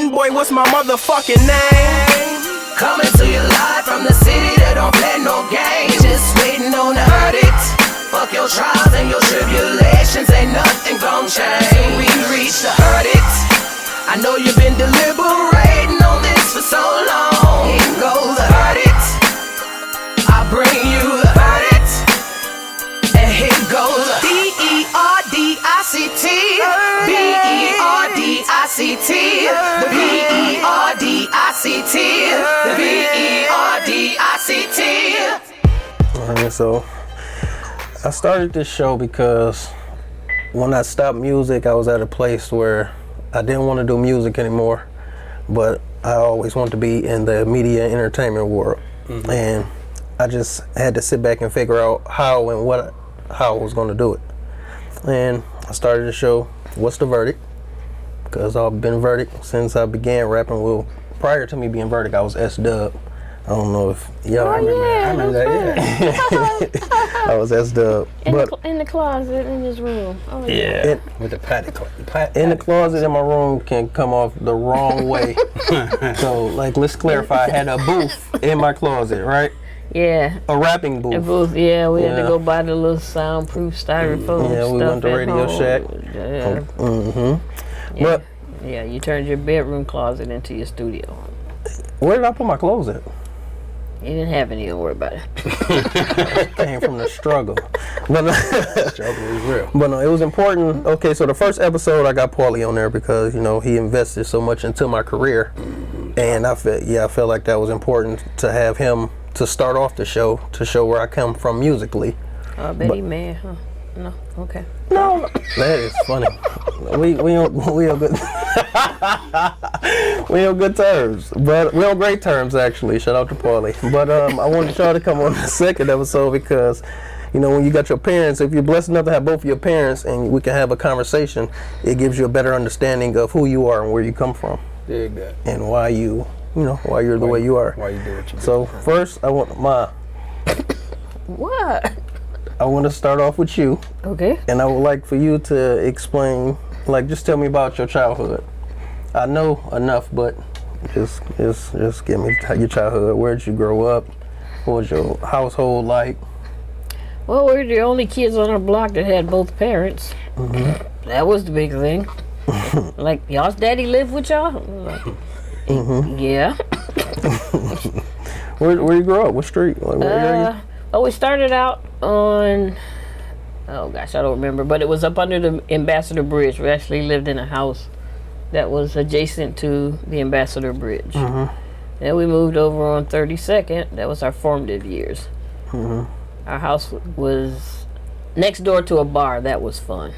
again, boy, what's my motherfucking name? Coming to you live from the city that don't play no games. Just waiting on the verdict. Fuck your trials and your tribulations, ain't nothing gon' change. So we reach the verdict. I know you've been deliberating on this for so long. Here goes the verdict. I bring you the verdict. And here goes the D-E-R-D-I-C-T. B-E-R-D-I-C-T. The B-E-R-D-I-C-T. The B-E-R-D-I-C-T. Alright, so I started this show because when I stopped music, I was at a place where I didn't want to do music anymore, but I always wanted to be in the media entertainment world. Mm-hmm. And I just had to sit back and figure out how I was going to do it. And I started the show, What's the Verdict? Because I've been Verdict since I began rapping. Well, prior to me being Verdict, I was S.W. I don't know if y'all remember. Yeah, I remember that, yeah. I was S.W. In the closet in his room. Oh, yeah. With the patty. In the closet in my room can come off the wrong way. So, like, let's clarify. I had a booth in my closet, right? Yeah. A rapping booth. A booth, yeah. We had to go buy the little soundproof styrofoam yeah, we stuff went to Radio home. Shack. Yeah. Mm-hmm. Yeah. But yeah, you turned your bedroom closet into your studio. Where did I put my clothes at? You didn't have any, don't worry about it. Came from the struggle. But struggle is real. But no, it was important. Okay, so the first episode I got Paulie on there because, you know, he invested so much into my career. And I felt like that was important to have him to start off the show, to show where I come from musically. I bet he mad, huh? No, okay. No, that is funny. We on good we on good terms, but we on great terms actually. Shout out to Paulie. But I wanted y'all to come on the second episode because, you know, when you got your parents, if you're blessed enough to have both of your parents and we can have a conversation, it gives you a better understanding of who you are and where you come from, and why you're the way you are. Why you do what you do. So first, I want What? I want to start off with you. Okay. And I would like for you to explain, like, just tell me about your childhood. I know enough, but just give me your childhood. Where did you grow up? What was your household like? Well, we were the only kids on our block that had both parents. Mm-hmm. That was the big thing. Like, y'all's daddy lived with y'all? Like, mm-hmm. Yeah. Where you grow up? What street? Like, what area? Well, we started out on, oh gosh, I don't remember, but it was up under the Ambassador Bridge. We actually lived in a house that was adjacent to the Ambassador Bridge. Mm-hmm. Then we moved over on 32nd. That was our formative years. Mm-hmm. Our house was next door to a bar. That was fun.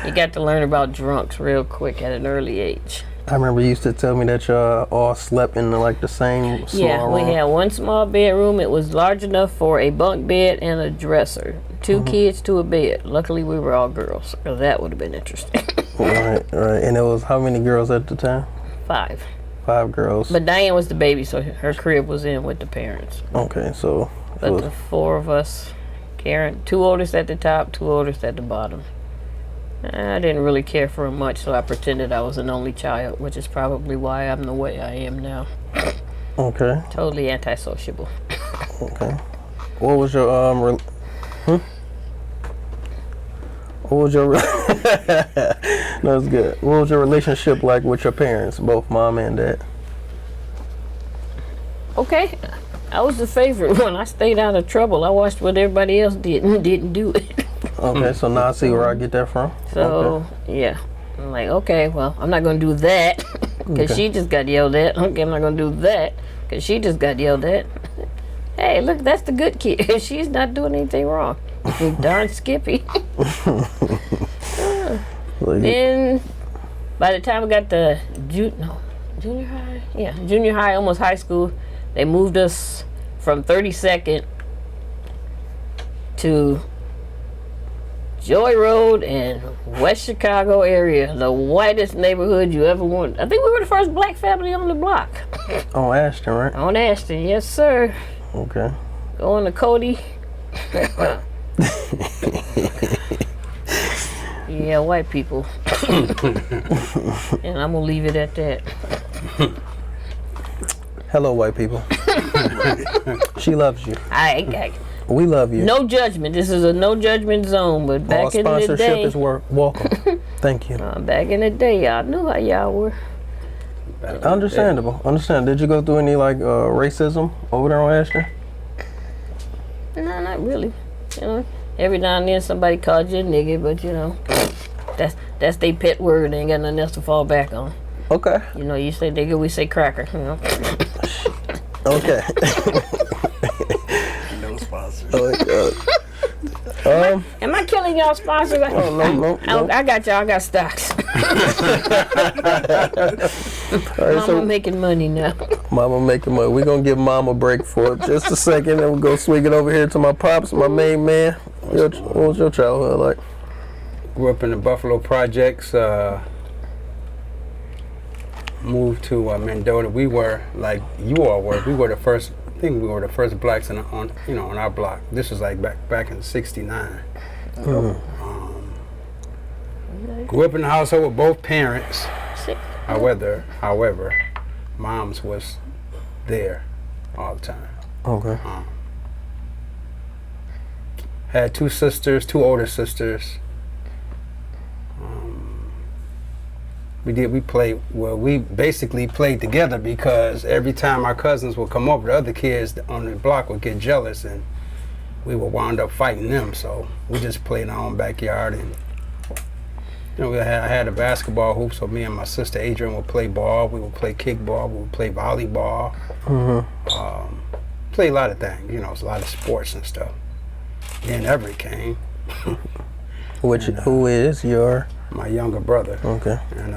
You got to learn about drunks real quick at an early age. I remember you used to tell me that y'all all slept in like the same small room. We had one small bedroom. It was large enough for a bunk bed and a dresser. Two kids to a bed. Luckily, we were all girls, because that would have been interesting. Right. And it was how many girls at the time? 5. 5 girls. But Diane was the baby, so her crib was in with the parents. Okay, so. But the 4 of us, Karen, 2 oldest at the top, 2 oldest at the bottom. I didn't really care for him much, so I pretended I was an only child, which is probably why I'm the way I am now. Okay. Totally antisociable. Okay. What was your What was your That's good. What was your relationship like with your parents, both mom and dad? Okay. I was the favorite one. I stayed out of trouble. I watched what everybody else did and didn't do it. Okay, so now I see where I get that from. So, yeah. I'm like, okay, well, I'm not going to do that because she just got yelled at. Okay, I'm not going to do that because she just got yelled at. Hey, look, that's the good kid. She's not doing anything wrong. Darn Skippy. Then, by the time we got to junior high? Yeah, junior high, almost high school, they moved us from 32nd to Joy Road and West Chicago area, the whitest neighborhood you ever wanted. I think we were the first black family on the block. On Ashton, right? On Ashton, yes, sir. Okay. Going to Cody. Yeah, Yeah, white people. And I'm gonna leave it at that. Hello, white people. She loves you. We love you. No judgment. This is a no judgment zone. But back All in the sponsorship day, is welcome. Thank you. back in the day, y'all knew how y'all were. Understandable. Did you go through any like racism over there on Ashton? No, not really. You know, every now and then somebody called you a nigga, but you know, that's their pet word. They ain't got nothing else to fall back on. Okay. You know, you say nigga, we say cracker. You know. Okay. No sponsors. Oh my God. Am I killing y'all sponsors? No. I got y'all. I got stocks. Mama making money now. Mama making money. We're going to give Mama a break for just a second, and we'll go swing it over here to my pops, my main man. What was your childhood like? Grew up in the Buffalo Projects. Moved to Mendota. We were like you all were. We were the first. I think we were the first blacks on our block. This was like back in '69. Grew up in the household with both parents. However, mom's was there all the time. Okay. Had two older sisters. We basically played together because every time our cousins would come over, the other kids on the block would get jealous and we would wind up fighting them. So we just played in our own backyard, and I had a basketball hoop, so me and my sister Adrian would play ball, we would play kickball, we would play volleyball, play a lot of things, a lot of sports and stuff. Then Everett came. Who is your? My younger brother. Okay. And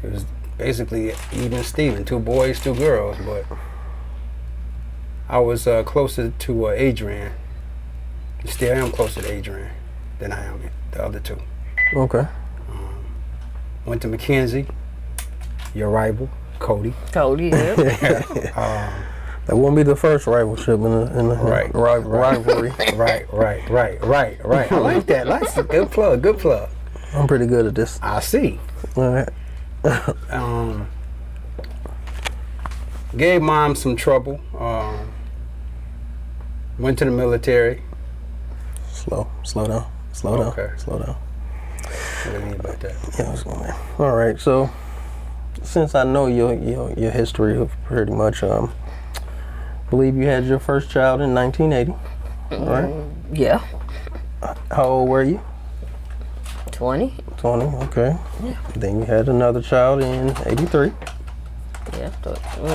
it was basically even Steven, 2 boys, 2 girls, but I was closer to Adrian. Still am closer to Adrian than I am the other 2. Okay. Went to McKenzie, your rival, Cody. Yeah. That won't be the first rivalship in the rivalry. Right. I like that. That's a good plug. I'm pretty good at this. I see. All right. Gave mom some trouble. Went to the military. Slow down. Okay. Slow down. What do you mean about that? Yeah, all right. So, since I know your history of pretty much, believe you had your first child in 1980. All right. Yeah. How old were you? 20. 20. Okay. Yeah. Then you had another child in 83. Yeah.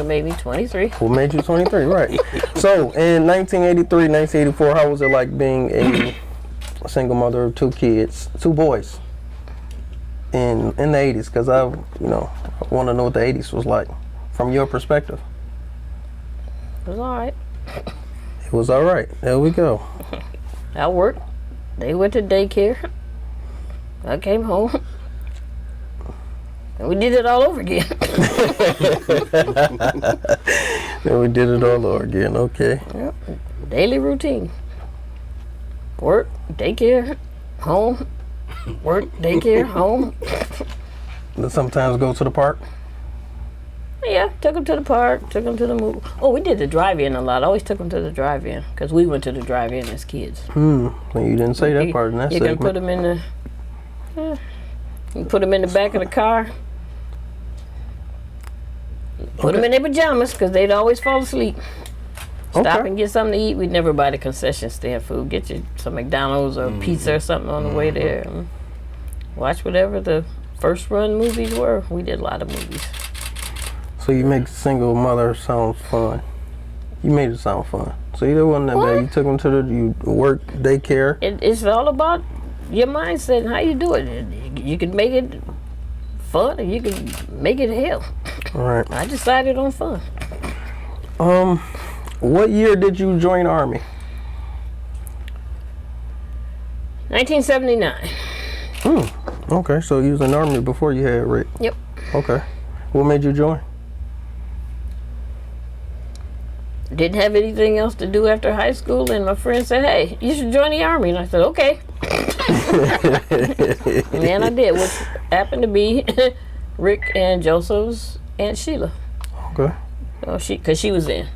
Maybe 23. What made you 23? Right. So in 1983, 1984, how was it like being a single mother of 2 kids, 2 boys in the 80s? Because I want to know what the 80s was like from your perspective. It was all right. It was all right. There we go. I worked. They went to daycare. I came home. And we did it all over again. And we did it all over again. Okay. Yep. Daily routine. Work, daycare, home. Work, daycare, home. Then sometimes go to the park. Yeah, took them to the park, took them to the movie. Oh, we did the drive-in a lot. I always took them to the drive-in because we went to the drive-in as kids. Well, you didn't say that part in that segment. You can put them in the. You put them in the back of the car. Put them in their pajamas because they'd always fall asleep. Stop and get something to eat. We'd never buy the concession stand food. Get you some McDonald's or pizza or something on the way there. Watch whatever the first run movies were. We did a lot of movies. So you make single mother sound fun. You made it sound fun. So you wasn't that bad. You took them to you work, daycare. It's all about your mindset and how you do it. You can make it fun or you can make it hell. All right. I decided on fun. What year did you join the Army? 1979. Okay, so you was in the Army before you had Rick. Yep. Okay. What made you join? Didn't have anything else to do after high school, and my friend said, "Hey, you should join the Army." And I said, "Okay." And I did, which happened to be Rick and Joseph's Aunt Sheila. Okay. Oh, because she was in.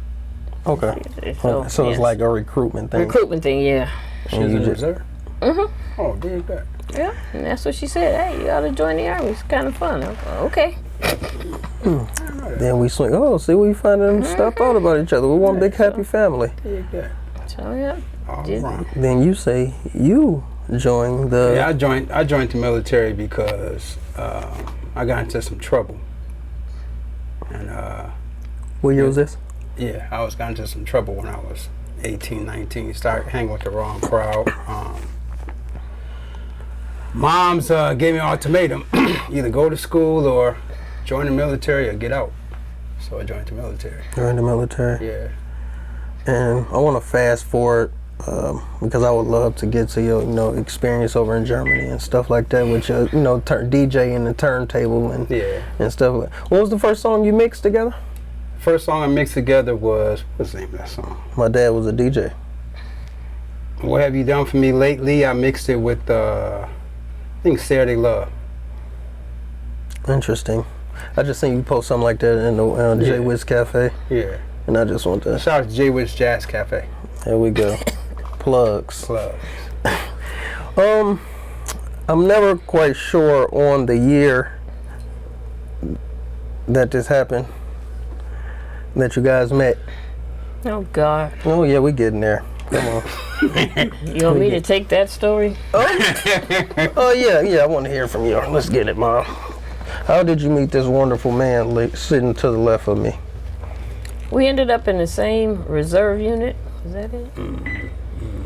Okay. So yes. it's like a recruitment thing. Recruitment thing, yeah. She's in the reserve? Mm-hmm. Oh, did that. Yeah, and that's what she said. Hey, you ought to join the army. It's kind of fun. Okay. Then we swing. Oh, see, we finding stuff out about each other. We're one big happy family. So yeah. All right. Then you say you joined the. Yeah, I joined the military because I got into some trouble. And what year was this? yeah, I got into some trouble when I was 18, 19. Started hanging with the wrong crowd. Moms gave me an ultimatum: either go to school or join the military or get out. So I joined the military. Joined the military. Yeah. And I want to fast forward because I would love to get to your, experience over in Germany and stuff like that with your, DJ and the turntable and stuff. What was the first song you mixed together? First song I mixed together was, what's the name of that song? My dad was a DJ. What Have You Done For Me Lately? I mixed it with, I think, Saturday Love. Interesting. I just seen you post something like that in the J.O.D.Y Cafe. Yeah. And I just want to. Shout out to J.O.D.Y Jazz Cafe. There we go. Plugs. I'm never quite sure on the year that this happened, that you guys met. Oh God. Oh yeah, we getting there. Come on. You want me to take that story? Oh yeah, I want to hear from you. Let's get it, Mom. How did you meet this wonderful man sitting to the left of me? We ended up in the same reserve unit. Is that it?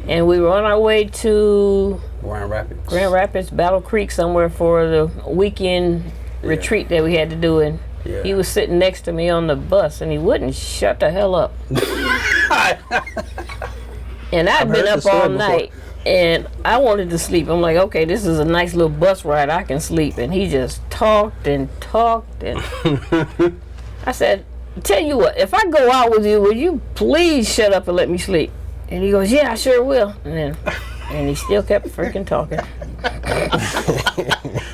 And we were on our way to Grand Rapids, Battle Creek, somewhere for the weekend retreat that we had to do. And he was sitting next to me on the bus, and he wouldn't shut the hell up. And I'd been up all night, and I wanted to sleep. I'm like, okay, this is a nice little bus ride. I can sleep. And he just talked and talked. And I said, tell you what, if I go out with you, will you please shut up and let me sleep? And he goes, yeah, I sure will. And he still kept freaking talking.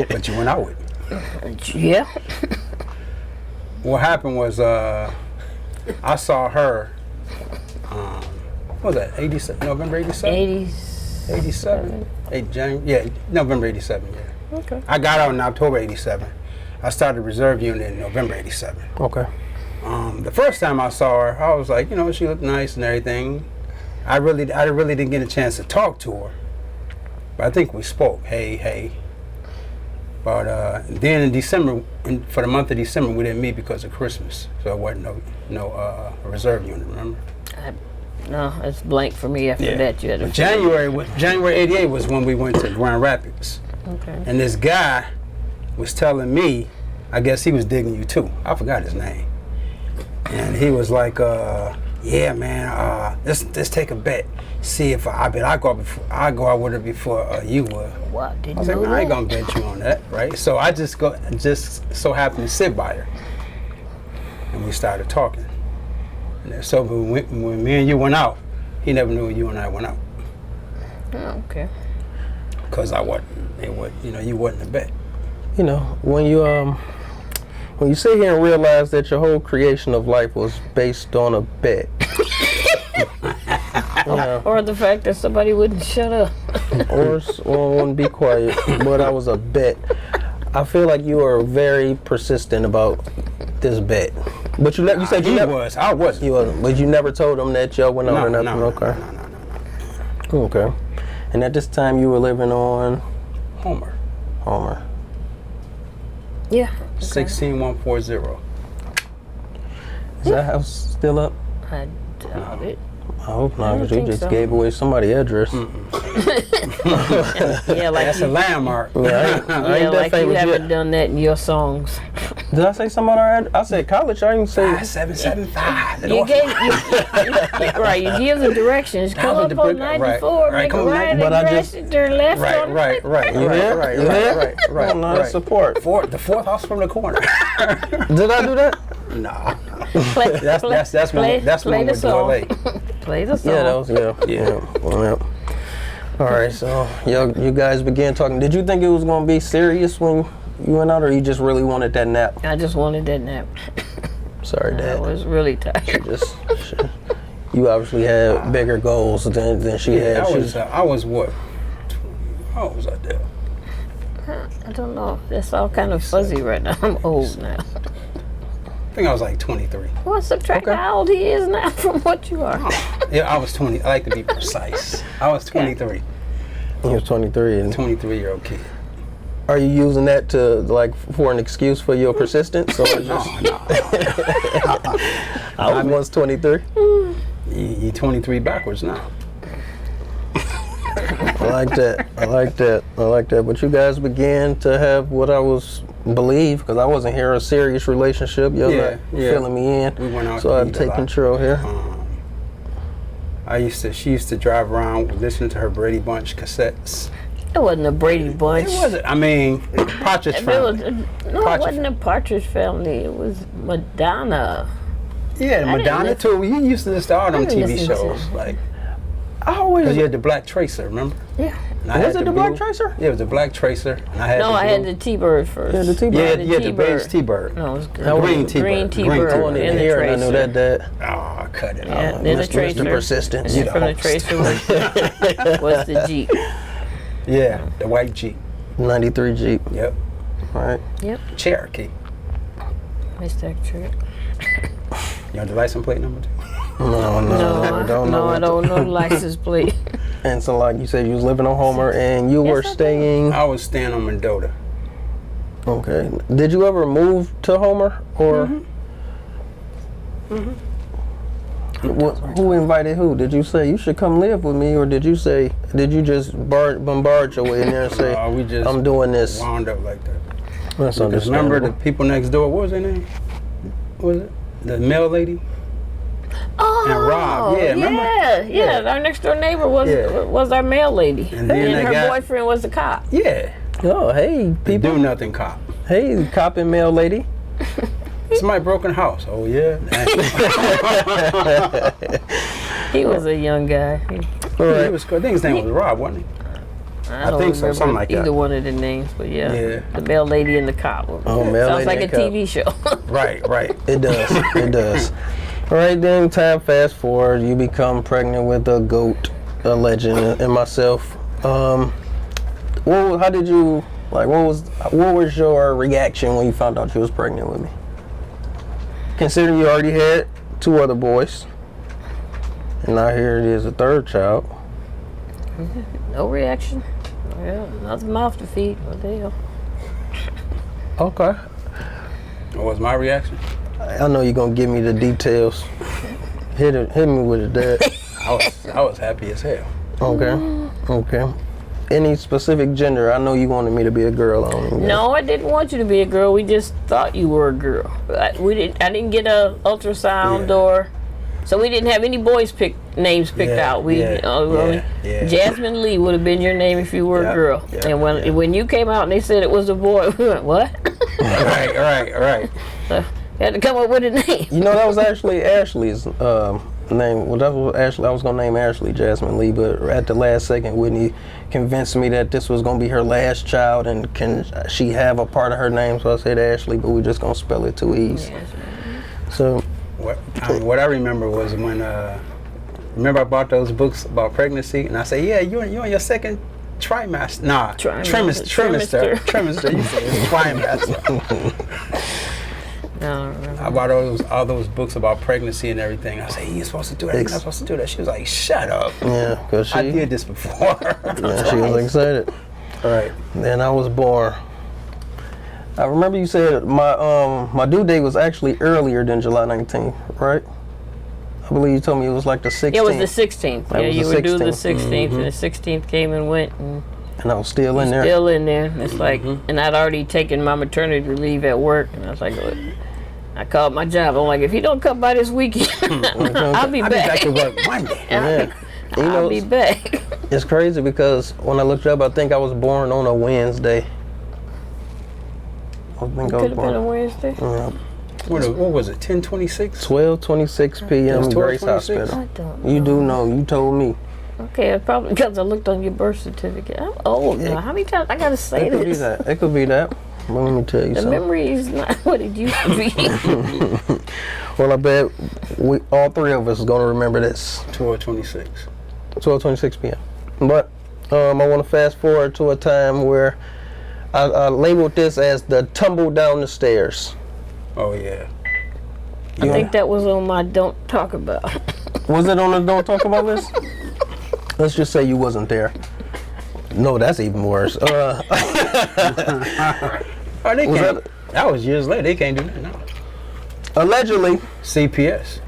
But you went out with him. Yeah. What happened was I saw her, what was that, 87, November 87? 87? November 87, yeah. Okay. I got out in October 87. I started reserve unit in November 87. Okay. The first time I saw her, I was like, she looked nice and everything. I really didn't get a chance to talk to her, but I think we spoke. Hey. But then in December, for the month of December, we didn't meet because of Christmas, so it wasn't no reserve unit. Remember? No, it's blank for me after that. You had to January '88 was when we went to Grand Rapids. Okay. And this guy was telling me, I guess he was digging you too. I forgot his name. And he was like, yeah, man, let's take a bet. See if I go out with her before you would. What? I was like, I ain't gonna bet you on that, right? So I just so happened to sit by her, and we started talking. And so when me and you went out, he never knew you and I went out. Oh, okay. Cause I wasn't. You wasn't a bet. When you sit here and realize that your whole creation of life was based on a bet. Or the fact that somebody wouldn't shut up. or wouldn't be quiet, but I was a bet. I feel like you are very persistent about this bet. But you said you never was. I wasn't. You wasn't. But you never told him that y'all went on or nothing. No. Okay. And at this time you were living on Homer. Yeah. Okay. 16140. Is that house still up? I doubt it. I hope not, because you just gave away somebody's address. Yeah, like that's a landmark. Yeah, like you haven't done that in your songs. Did I say something on our address? I said college. I didn't say 5775. You give the directions. Come up on 94, make a right, but I just turn left. Right. You there? Right. Right. Support. The fourth house from the corner. Did I do that? Nah. That's one with song. LA. Play the song. Yeah, that was yeah. All right, so you guys began talking. Did you think it was gonna be serious when you went out, or you just really wanted that nap? I just wanted that nap. Sorry, I Dad. was really tired. You obviously had bigger goals than she had. I was what? How old was I there? I don't know. It's all kind of fuzzy right now. I'm old now. I think I was like 23. Well, subtract how old he is now from what you are. Yeah, I was 20. I like to be precise. I was 23. He was 23, and 23-year-old kid. are you using that to like for an excuse for your persistence? Or just, No. I was once 23. You're 23 backwards now. I like that. But you guys began to have what I believe, because I wasn't here, a serious relationship. You're not filling me in. We went out so to I'd eat a take lot. control here. She used to drive around listening to her Brady Bunch cassettes. It wasn't a Brady Bunch. It wasn't. I mean, Partridge Family. It wasn't a Partridge Family. It was Madonna. Yeah, Madonna too. You used to listen to all them didn't TV listen shows. to- Like, I always you had the Black Tracer, remember? Yeah. And I Was had it the Black blue- Tracer? Yeah, it was the Black Tracer. And I had No, the I had blue- the T-Bird first. Yeah, the T-Bird. Yeah, the the beige T-Bird. T-Bird. No, it was Green T-Bird. Green Green T-Bird. T-Bird. I wanted and to the hear it. I Tracer. knew that. Oh, cut it Yeah, out. then the Mr. Tracer. Persistence. And then from the host. Tracer was the Jeep. Yeah, the white Jeep. 93 Jeep. Yep. All right. Yep. Cherokee. Nice that trick. You want the license plate number? No, I don't know the license plate. And so, like you said, you was living on Homer, and you were I did. staying. I was staying on Mendota. Okay. Did you ever move to Homer, or? Who invited who? Did you say you should come live with me, or did you just bombard your way in there and say, We just I'm doing this? wound up like that. That's Because understandable. remember the people next door, what was their name? What was it? The mail lady? Oh, And Rob, yeah, remember? Yeah. Our next door neighbor Yeah. was our mail lady, And then her they got- boyfriend was the cop. Yeah. Oh, hey, The people. do nothing cop. Hey, cop and mail lady. Somebody broke in the house. Oh, yeah? He was a young guy. All right. He was, I think his name was Rob, wasn't he? I don't think so, remember something like that. either one of the names, but Yeah. the mail lady and the cop. Oh, mail Sounds lady like a and cop. TV show. Right. It does. It does. All right, then time fast forward. You become pregnant with a goat, a legend, and myself. How did you like? What was your reaction when you found out you was pregnant with me? Considering you already had 2 other boys, and now here it is, a 3rd child. No reaction. Well, nothing mouth to feed. What the hell? Okay. What was my reaction? I know you're gonna give me the details. Hit me with it, Dad. I was happy as hell. Okay. Any specific gender? I know you wanted me to be a girl. No, I didn't want you to be a girl. We just thought you were a girl. I didn't get a ultrasound or, so we didn't have any boys names picked out. Jasmine Lee would have been your name if you were a girl. And when you came out and they said it was a boy, we went, what? Right. So you had to come up with a name. You know, that was actually Ashley's name. Well, that was Ashley. I was gonna name Ashley Jasmine Lee, but at the last second, Whitney convinced me that this was gonna be her last child, and can she have a part of her name? So I said Ashley, but we're just gonna spell it 2 E's. So What I remember was when remember I bought those books about pregnancy, and I said, yeah, you're on your 2nd trimester. Nah, trimester. You said it's trimester. I bought all those books about pregnancy and everything. I said, you're supposed to do that. You're not supposed to do that. She was like, shut up. yeah, because I did this before. she was excited. All right. Then I was born. I remember you said my due date was actually earlier than July 19th, right? I believe you told me it was like the 16th. It was the 16th. That was you the were due the 16th. 16th, and the 16th came and went. And I was still in there. Still in there. It's like, and I'd already taken my maternity leave at work, and I was like, look, I called my job. I'm like, if he don't come by this weekend, I'll be I'll be back. back to work Monday. Yeah. You know, I'll be back. it's crazy because when I looked up, I think I was born on a Wednesday. I think I was Could have been a born Wednesday. What was it, 10:26? 12:26 p.m. It's Grace 12:26? Hospital. I don't know. You do know. You told me. Okay, probably because I looked on your birth certificate. I'm old now. How many times I gotta say It could be this? that. It could be that. But let me tell you The something. memory is not what it used to be. Well, I bet we all three of us is gonna remember this. 12:26. 12:26 p.m. But I want to fast forward to a time where I labeled this as the tumble down the stairs. Oh yeah. I think that was on my don't talk about. Was it on the don't talk about list? Let's just say you wasn't there. No, that's even worse. Oh, they Was can't. That was years later. They can't do that now. Allegedly, CPS.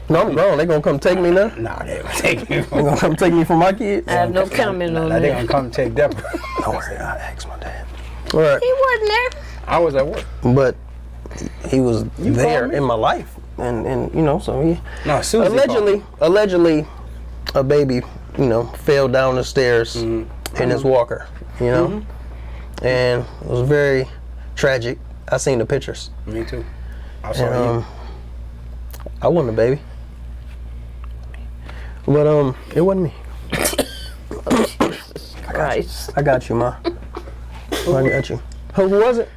no, I'm grown. They gonna come take me now. Nah, they gonna take you. They gonna come take me from my kids. I have no comment on They that. gonna come take Deborah. Don't worry, I asked my dad. All right, He wasn't there. I was at work. but he was there called me? in my life, and you know, so he No, Susie called me. allegedly, a baby, you know, fell down the stairs in his walker, you know, and it was very tragic. I seen the pictures, Me too. I saw and you. I wasn't a baby, but it wasn't me. Christ. I got you, Ma. I got you. Who was it?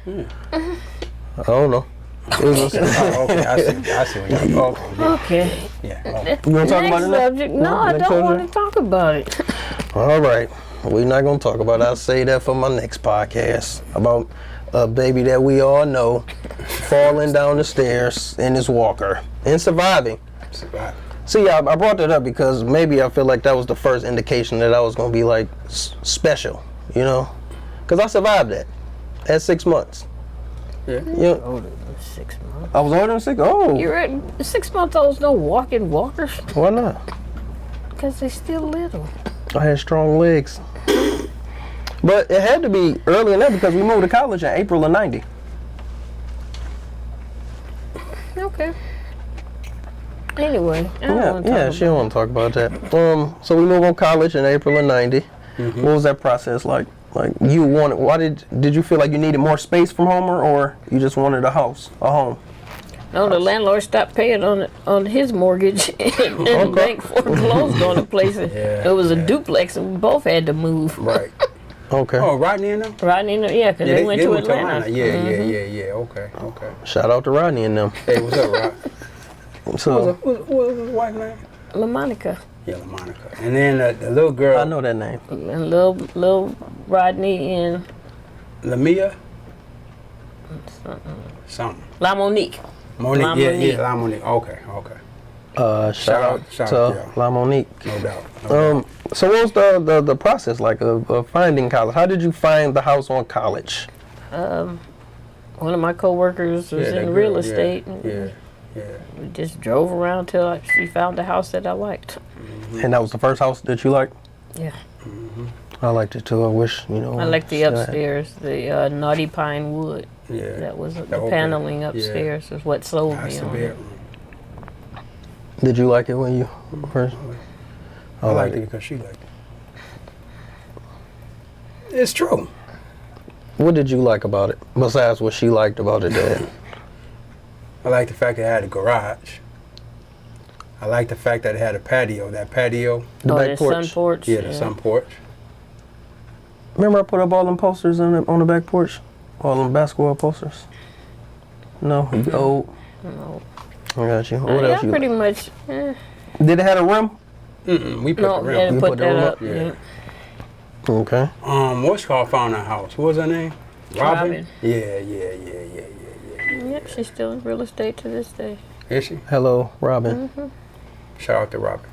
I don't know. It was Oh, okay, I see what you're Okay. Yeah. you want to talk about Next it now? subject. No, I next don't subject? want to talk about it. All right. We're not going to talk about it. I'll say that for my next podcast about a baby that we all know falling down the stairs in his walker and surviving. Survive. See, I brought that up because maybe I feel like that was the first indication that I was going to be like special, you know? Because I survived that at 6 months. Yeah. You know, Older than 6 months. I was older than 6. Oh, You're at 6-month-olds don't walk in walkers why not? because they still little. I had strong legs. But it had to be early enough because we moved to college in April of 90. Okay. Anyway, I don't Yeah, want to yeah, talk she don't want to talk about that. So we moved on college in April of 90. What was that process like? Like you wanted, why did you feel like you needed more space from Homer, or you just wanted a house, a home? No, the landlord stopped paying on his mortgage, and the bank foreclosed on the place. It was a duplex, and we both had to move. Right. Okay. Oh, Rodney and them? Right in, yeah, because they went to Atlanta. Yeah. Okay. Shout out to Rodney and them. Hey, what's up, Rod? So What was his wife's name? LaMonica Yeah, Monica. And then the little girl, I know that name. and little Rodney and Lamia? Something. La Monique. Monique. La Yeah, Monique. La Monique. Okay. Shout out to yeah. La Monique. No doubt. So what was the process like of finding college? How did you find the house on college? One of my coworkers was that in girl, real estate. Yeah. We just drove around till she found a house that I liked. And that was the first house that you liked? Yeah. I liked it too. I wish, you know. I liked the still had- upstairs, the naughty pine wood. Yeah. That was the open. paneling Yeah. upstairs is what sold That's me the on it. bedroom. Did you like it when you first? I liked it because she liked it. It's true. What did you like about it besides what she liked about it, Dad? I like the fact that it had a garage. I like the fact that it had a patio. That patio, The Oh, back the porch. sun porch. yeah, the sun porch. Remember I put up all them posters on the back porch? All them basketball posters? No? You old? No. I got you. What Yeah, else you pretty much. Did it have a rim? We put No, the yeah, rim. You put put the that room up. up? Yeah. Okay. What's called found our house? What was her name? Robin. Yeah. Yep, she's still in real estate to this day. Is she? Hello, Robin. Shout out to Robin.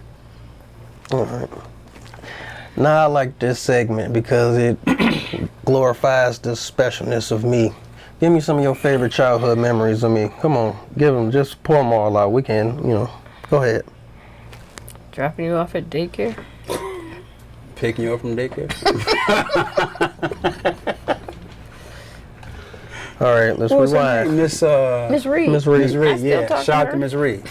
All right. Now I like this segment because it glorifies the specialness of me. Give me some of your favorite childhood memories of me. Come on, give them. Just pour them all out. We can, go ahead. Dropping you off at daycare. Picking you up from daycare. All right, let's What was her rewind. name? Miss Reed. Miss Reed. Miss Reed, still yeah. talk to Shout out her. to Miss Reed.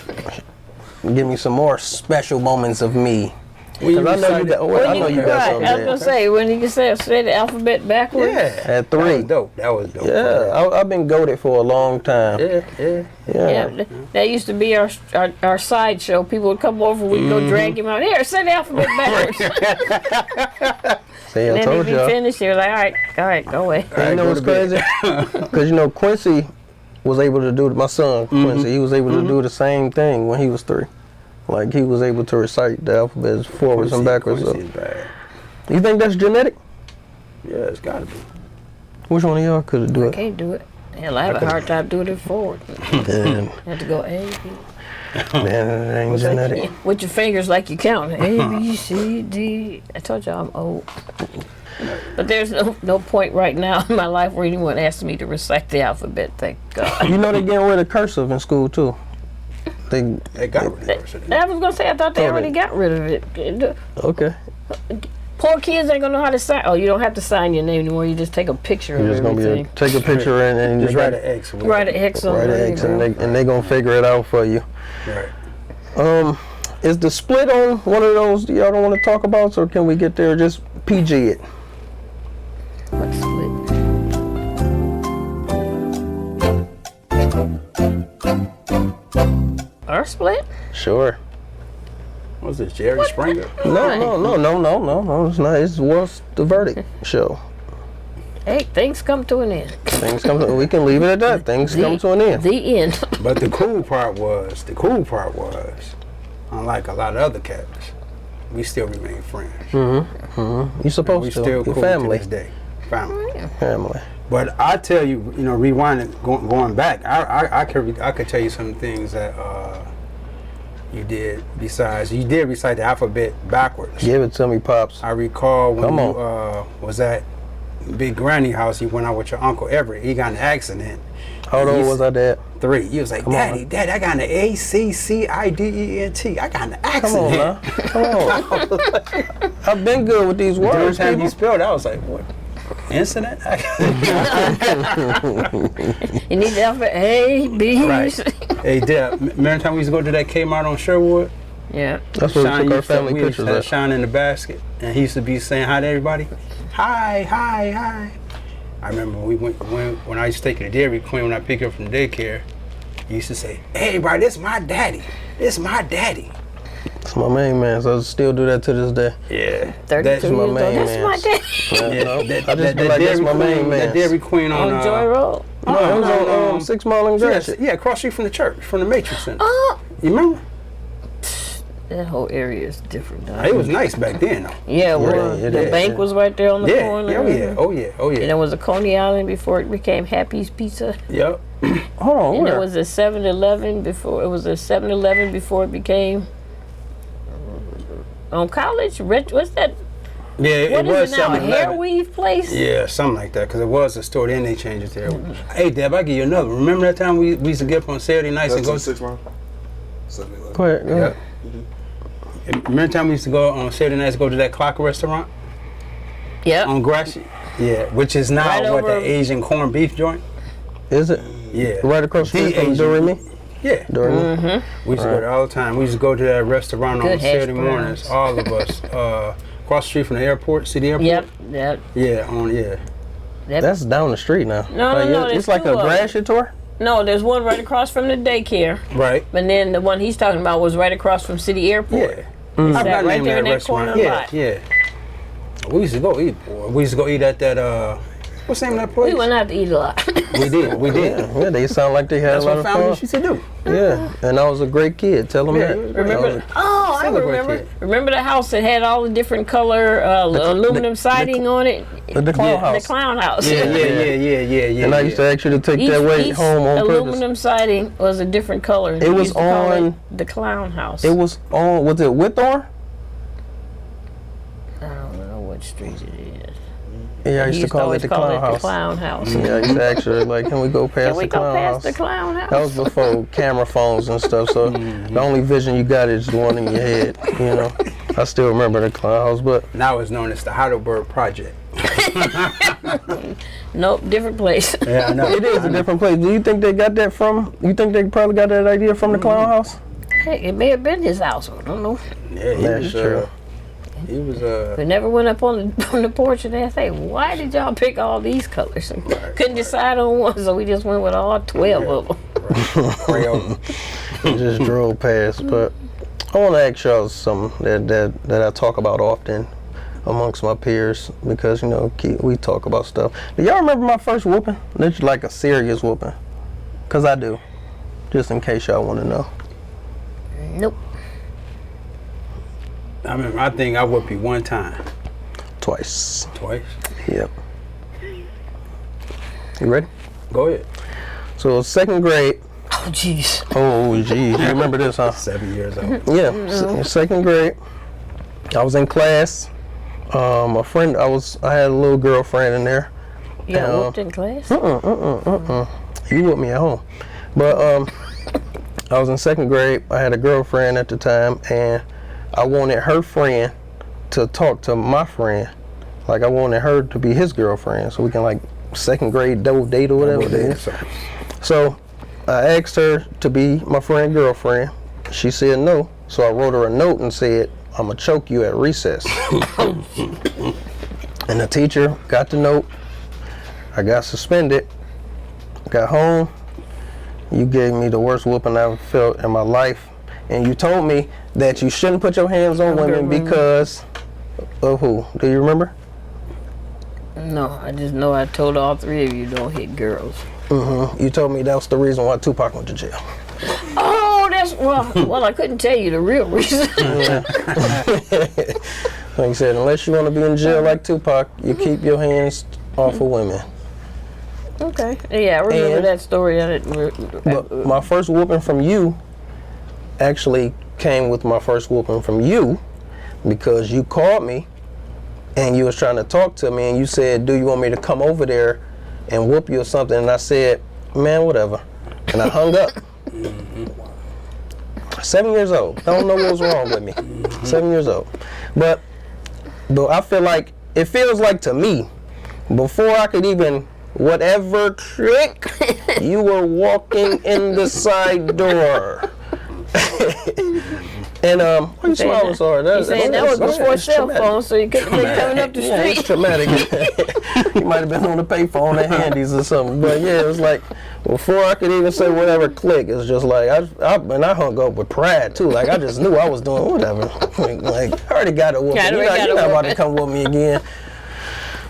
Give me some more special moments of me When Because I know you got. Well, I know you got right, something. I was gonna say when you can say the alphabet backwards. Yeah. At That 3. was dope. That was dope. Yeah, I've been goated for a long time. Yeah. Yeah, that used to be our sideshow. People would come over, we'd go drag him out. Here, say the alphabet backwards. See, I And then told they'd be you. finished. You're like, all right, go away. And you know what's crazy? Because you know Quincy was able to do. My son Quincy, he was able to do the same thing when he was 3. Like he was able to recite the alphabet forwards and backwards. So. Bad. You think that's genetic? Yeah, it's gotta be. Which one of y'all could do I it? can't do it. Hell, I have a hard time doing it forward. Man, I have to go A, B. man, it ain't genetic. With your fingers like you count. A, B, C, D. I told y'all I'm old. But there's no point right now in my life where anyone asks me to recite the alphabet, thank God. You know they're getting rid of cursive in school too. They got rid of it. I was going to say, I thought they Oh, already got rid of it. okay. Poor kids ain't going to know how to sign. Oh, you don't have to sign your name anymore. You just take a picture You're of just gonna everything. take a picture and Just just write an X. Write an X on write it. an X and they gonna figure it out for you. Right. Is the split on one of those y'all don't want to talk about, or can we get there just PG it? What's split? Our split? Sure. What's this, Jerry Springer? No, it's not. It's what's the verdict show. Hey, things come to an end. Things come to, we can leave it at that. Things come to an end. The end. But the cool part was, unlike a lot of other cats, we still remain friends. You supposed We to. still Your cool family. to this day. Family. Family. But I tell you, rewinding, going back, I could tell you some things that you did. Besides, you did recite the alphabet backwards. Give it to me, pops. I recall when Come you on. was at Big Granny house. You went out with your uncle Everett. He got in an accident. How old was I, Dad? 3. He was like, Daddy, I got an ACCIDENT. I got in an Come on, accident. now. Come on. I've been good with these Every words, time people. he spelled, I was like, what? Incident? You need the alphabet A, B, Right. C. Hey, Dad, remember the time we used to go to that Kmart on Sherwood? Yeah. That's where we took our used to- family we used to pictures have at. Shine in the basket, and he used to be saying hi to everybody. Hi. I remember when I used to take her to Dairy Queen, when I picked her up from daycare, he used to say, hey, everybody, this is my daddy. This is my daddy. It's my main man, so I still do that to this day. Yeah. 32 That's years my old. main That's man. my dad. I just be like, that's my main man. That Dairy Queen on On Joy Road. No, it was on 6 Mile and Gratiot. yeah, across the street from the church, from the Matrix Center. Oh, You remember? that whole area is different. Now. It was nice back then, though. Yeah, well, it the is, bank yeah. was right there on the corner. Oh yeah. And there was a Coney Island before it became Happy's Pizza. Yep. Hold on, And where? it was a 7-Eleven before it became on College. What's that? Yeah, What it was is it now? A 7-Eleven. hair weave place? Yeah, something like that, because it was a store, then they changed it there. Hey, Deb, I'll give you another. Remember that time we used to get up on Saturday nights and go... 6 Mile? 7-Eleven. Go ahead. Yeah. Remember the time we used to go on Saturday nights, go to that clock restaurant Yep. on Gratiot? Yeah, which is now, Right what, over- the Asian corned beef joint? Is it? Yeah. Right across the The street from Asian- Doremi? Yeah. Doremi? We used to go there all the time. We used to go to that restaurant Good on hash Saturday mornings, browns. all of us. Across the street from the airport, city airport? Yep. Yeah. That's down the street now. No, It's like a there's two of them. Gratiot tour? No, there's one right across from the daycare. Right. But then the one he's talking about was right across from City Airport. Yeah. It's I've that got right named there in that that corner restaurant. lot. Yeah. We used to go eat, boy. We used to go eat at that, what's the name of that place? We went out to eat a lot. We did. Yeah, they sound like they had That's a lot what of families fun. used to do. Yeah, and I was a great kid. Tell them Yeah, that. you was great. Remember? Oh, I Still a great remember. kid. Remember the house that had all the different color aluminum siding on it? The clown house. The clown house. Yeah. And I used to ask you to take that way Each home on purpose. aluminum siding was a different color. It was used to call it on- the clown house. It was on, was it Whitthorne? I don't know what street it is. Yeah, I He used to call it the clown the house. clown house. Yeah, I used to ask her, like, can we go past Can we the go clown past house? the clown house? That was before camera phones and stuff, so the only vision you got is the one in your head, you know. I still remember the clown house, but Now it's known as the Heidelberg Project. Nope, different place. Yeah, I know. it is a different place. Do you think they got that from, you think they probably got that idea from the clown house? Hey, it may have been his house. I don't know. Yeah, he That's was, true. He was We never went up on the porch and asked, hey, why did y'all pick all these colors? And couldn't decide on one, so we just went with all 12 of them. Crayola. Just drove past. But I want to ask y'all something that I talk about often amongst my peers because, you know, we talk about stuff. Do y'all remember my first whooping? That's like a serious whooping. Because I do. Just in case y'all want to know. Nope. I mean, I think I whooped you one time. Twice. Twice? Yep. You ready? Go ahead. So 2nd grade. Oh, jeez. Oh, geez. You remember this, huh? 7 years old. Yeah. 2nd grade. I was in class. A friend, I had a little girlfriend in there. You got whooped in class? You with me at home. But I was in 2nd grade. I had a girlfriend at the time, and I wanted her friend to talk to my friend. Like, I wanted her to be his girlfriend, so we can, like, 2nd grade double date or whatever it is. So I asked her to be my friend's girlfriend. She said no. So I wrote her a note and said, I'm going to choke you at recess. And the teacher got the note. I got suspended. Got home. You gave me the worst whooping I ever felt in my life. And you told me that you shouldn't put your hands on women because of who? Do you remember? No, I just know I told all 3 of you don't hit girls. You told me that was the reason why Tupac went to jail. Oh, that's, well, I couldn't tell you the real reason. Like you said, unless you want to be in jail like Tupac, you keep your hands off of women. Okay. Yeah, I remember that story. But my first whooping from you actually came with my first whooping from you because you called me and you was trying to talk to me and you said, do you want me to come over there and whoop you or something? And I said, man, whatever. And I hung up. 7 years old. I don't know what was wrong with me. 7 years old. But I feel like, it feels like to me, before I could even whatever trick, you were walking in the side door. And why you smiling so hard? He's saying that was before cell phones, so you couldn't be coming up the street. Yeah, it's traumatic. You might have been on the payphone at Handy's or something. But yeah, it was like before I could even say whatever click, it's just like I hung up with pride too. Like I just knew I was doing whatever. Like I already got a whooping. You're not about to come with me again.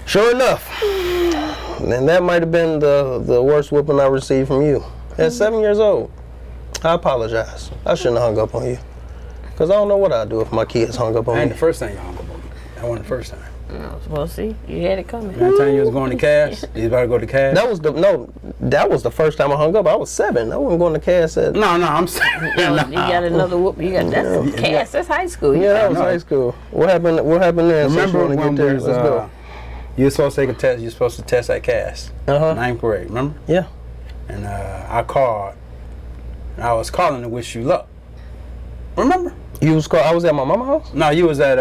Sure enough. And that might have been the worst whooping I received from you. At 7 years old. I apologize. I shouldn't have hung up on you. Because I don't know what I'd do if my kids hung up on me. That ain't the first time you hung up on me. That wasn't the first time. Well, see, you had it coming. That time you was going to Cass? You was about to go to Cass? That was the first time I hung up. I was 7. I wasn't going to Cass at... No, I'm saying. No, you got another whoop. You got that's Cass. That's high school. Yeah, that was high school. What happened there? Remember when Let's go. You were supposed to take a test. You were supposed to test at Cass. 9th grade, remember? Yeah. And I called. And I was calling to wish you luck. Remember? I was at my mama's house? No, you was at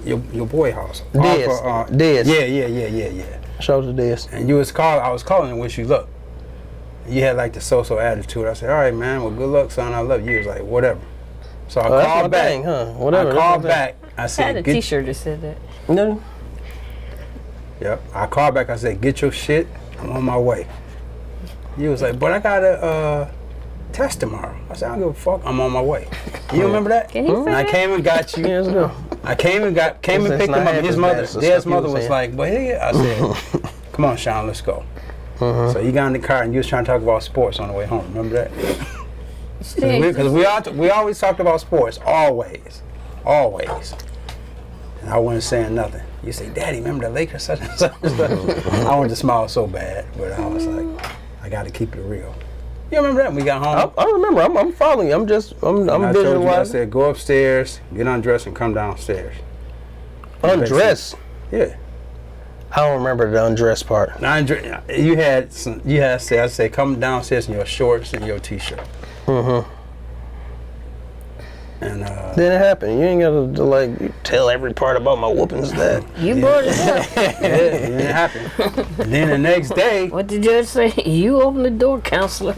your boy house. Dez. Yeah. Shout out to Dez. And I was calling to wish you luck. You had like the so-so attitude. I said, all right, man, well, good luck, son. I love you. He was like, whatever. So I called back. Thing, huh? Whatever. I called back. I said, I had a T-shirt that said that. No. Yep. I called back. I said, get your shit. I'm on my way. You was like, but I got a test tomorrow. I said, I don't give a fuck. I'm on my way. You remember that? Can he say And I that? and got you. Yeah, let's go. I came and picked him up. His mother was like, but hey, I said, come on, Sean, let's go. So you got in the car and you was trying to talk about sports on the way home. Remember that? Because we always talked about sports. Always. And I wasn't saying nothing. You say, Daddy, remember the Lakers? Such and such. I wanted to smile so bad, but I was like, I got to keep it real. You remember that when we got home? I remember. I'm following you. I'm I visualizing. I said, go upstairs, get undressed, and come downstairs. Undress? Yeah. I don't remember the undress part. You had said, I said, come downstairs in your shorts and your T-shirt. And Then it happened. You ain't got to like tell every part about my whoopings. That You brought it up. it didn't happen. And then the next day, What did the judge say? You open the door, counselor.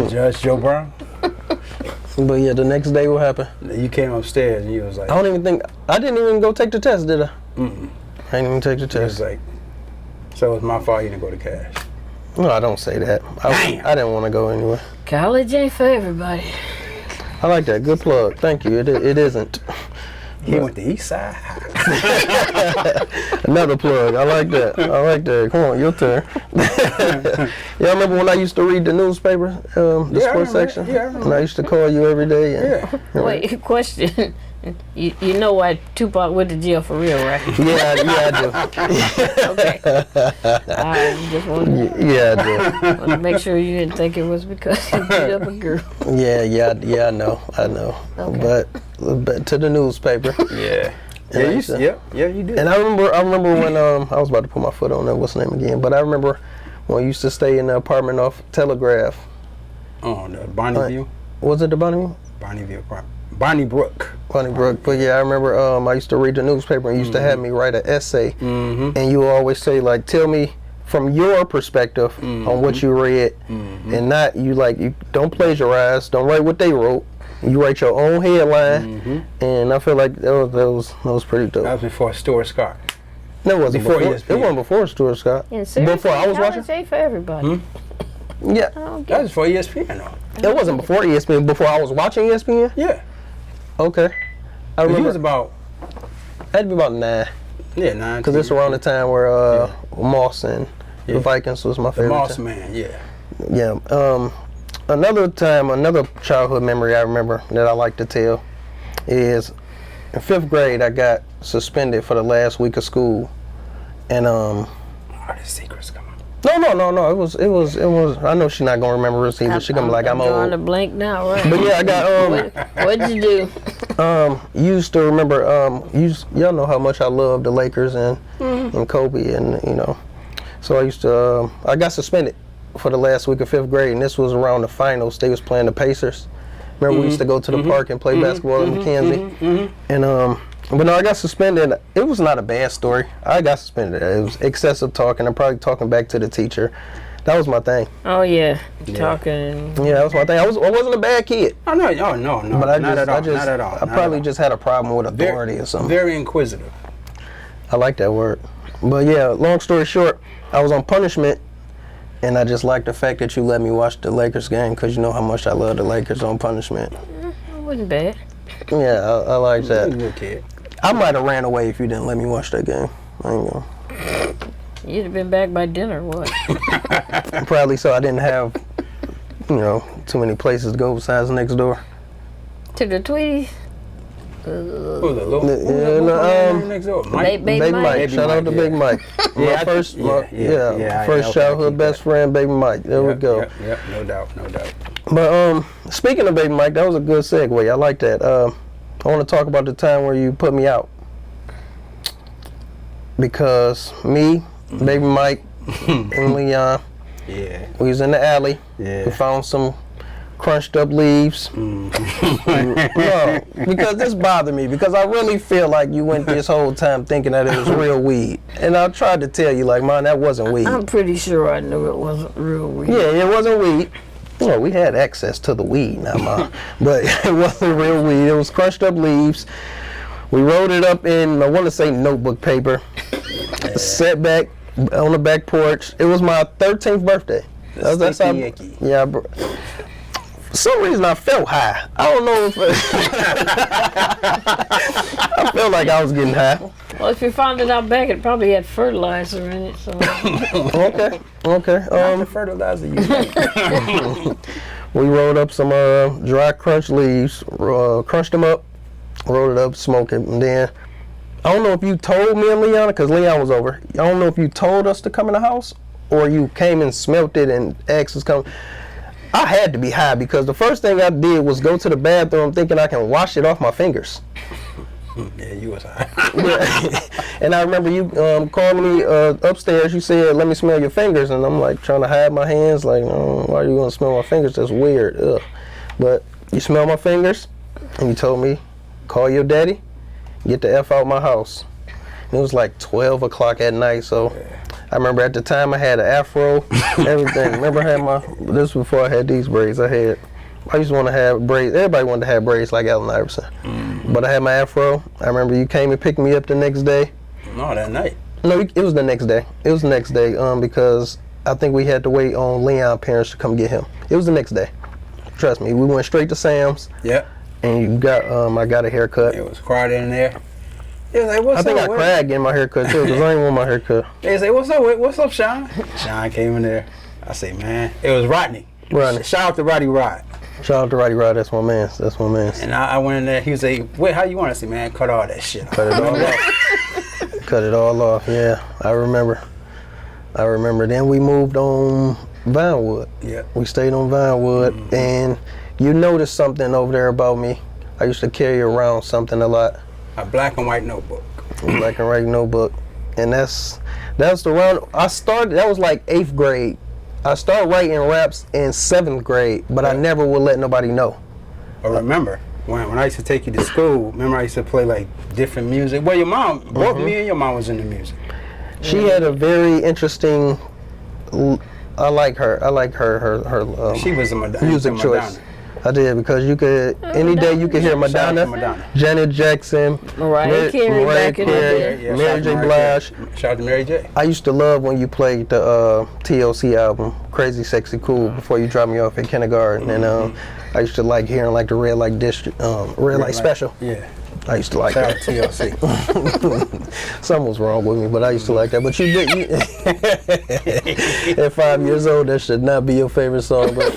Judge Joe Brown. But yeah, the next day what happened? You came upstairs and you was like, I didn't even go take the test, did I? mm-mm. I didn't even take the You was test. like, so it's my fault you didn't go to cash. No, I don't say that. I didn't want to go anyway. College ain't for everybody. I like that. Good plug. Thank you. It isn't. He went to East Side. Another plug. I like that. Come on, your turn. Y'all remember when I used to read the newspaper, the sports section? Yeah, I remember. And I used to call you every day. And, Wait, question. You know why Tupac went to jail for real, right? Yeah, I Okay. I just wanted do. Yeah, I do. to make sure you didn't think it was because he beat up a girl. Yeah, I know. Okay. But to the newspaper. Yeah. And I used to- Yeah, you did. And I remember when I was about to put my foot on that. What's the name again? But I remember when I used to stay in the apartment off Telegraph. Oh, the Bonneview? Was it the Bonneview? Bonneview apartment. Bonnybrook. Bonnybrook. But yeah, I remember I used to read the newspaper and used to have me write an essay. Mm-hmm. And you would always say, like, tell me from your perspective on what you read. And not, you don't plagiarize, don't write what they wrote. You write your own headline. And I feel like that was pretty dope. That was before Stuart Scott. That wasn't before before. ESPN. It wasn't before Stuart Scott. Yeah, seriously, Before I was college watching. ain't for everybody. Yeah, I don't That get was before ESPN, though. it wasn't before ESPN. Before I was watching ESPN. Yeah. Okay, I He remember. was about, That'd be about 9, 9. because it's around the time where Moss and Yeah. the Vikings was my The favorite. Moss team. Man, yeah. Yeah. Another childhood memory I remember that I like to tell is in 5th grade I got suspended for the last week of school, and All the secrets come on. no. It was. I know she's not gonna remember this either. She gonna be like, I'm drawing a old. blank now, right? But yeah, I got What'd you do? used to remember. Y'all know how much I love the Lakers and Kobe, and so I used to. I got suspended for the last week of 5th grade, and this was around the finals. They was playing the Pacers. Remember, we used to go to the park and play basketball in McKenzie, and but no, I got suspended. It was not a bad story. I got suspended. It was excessive talking. I'm probably talking back to the teacher. That was my thing. Oh yeah, talking. Yeah, that was my thing. I wasn't a bad kid. Oh, no, no. But not at all. Not at all. I probably just had a problem with authority or something. Very inquisitive. I like that word. But yeah, long story short, I was on punishment, and I just like the fact that you let me watch the Lakers game because you know how much I love the Lakers on punishment. It wasn't bad. Yeah, I like You're a that. good kid. I might have ran away if you didn't let me watch that game. I ain't gonna. You'd have been back by dinner, what? Probably so. I didn't have, too many places to go besides next door. To the Tweeties. Who's the little next door? Mike? Baby Mike. Shout out to yeah. Big Mike. Yeah, First okay, childhood keep best that. friend, Baby Mike. There we go. Yep, no doubt. But speaking of Baby Mike, that was a good segue. I like that. I want to talk about the time where you put me out, because me, Baby Mike, and Leon, Yeah. we was in the alley. Yeah. We found some crunched up leaves. No, because this bothered me, because I really feel like you went this whole time thinking that it was real weed. And I tried to tell you, like, man, that wasn't weed. I'm pretty sure I knew it wasn't real weed. Yeah, it wasn't weed. Well, we had access to the weed now, ma. But it wasn't real weed. It was crushed up leaves. We rolled it up in, I want to say, notebook paper. Sat back on the back porch. It was my 13th birthday. That's how. Icky. Yeah, bro. For some reason, I felt high. I don't know if I felt like I was getting high. Well, if you found it out back, it probably had fertilizer in it. So Okay. Not the fertilizer you make. We rolled up some dry crunch leaves, crunched them up, rolled it up, smoked it, and then I don't know if you told me and Leon, because Leon was over. I don't know if you told us to come in the house or you came and smelt it and asked us to come. I had to be high, because the first thing I did was go to the bathroom thinking I can wash it off my fingers. Yeah, you was high. And I remember you calling me upstairs. You said, "Let me smell your fingers," and I'm like trying to hide my hands. Like, why are you gonna smell my fingers? That's weird. Ugh. But you smell my fingers, and you told me, "Call your daddy, get the F out my house." And it was like 12 o'clock at night. So I remember at the time I had an afro, everything. Remember I had this was before I had these braids. I had I used to want to have braids. Everybody wanted to have braids like Allen Iverson. But I had my afro. I remember you came and picked me up the next day. No, that night. No, it was the next day. It was the next day because I think we had to wait on Leon's parents to come get him. It was the next day. Trust me. We went straight to Sam's. Yep. And you got I got a haircut. It was quiet in there. It was like, what's I think up? I cried getting my haircut too because I didn't want my haircut. They say, what's up, Sean? Sean came in there. I say, man, it was Rodney. Rodney. Shout out to Roddy Rod. Shout out to Roddy Rod. That's my man. That's my man. And I went in there. He was like, wait, how you want? I said, man, cut all that shit off. Cut it all off. Cut it all off. Yeah, I remember. Then we moved on Vinewood. Yeah. We stayed on Vinewood, and you noticed something over there about me. I used to carry around something a lot. A black and white notebook. Black and white notebook, and that's the round. I started. That was like 8th grade. I started writing raps in 7th grade, but I never would let nobody know. But remember, when I used to take you to school, remember I used to play like different music. Well, your mom, both me and your mom was into music. She had a very interesting. I like her. She was a music choice. I did because you could any day you could hear Madonna, Janet Jackson, Mariah Carey, Mary J. Blige. Shout out to Mary J. I used to love when you played the TLC album, Crazy Sexy Cool, before you dropped me off at kindergarten, and I used to like hearing like the Red Light District, Red Light Special. Yeah. I used to like Shout that. out to TLC. Something was wrong with me, but I used to like that. But you did. At 5 years old, that should not be your favorite song, but.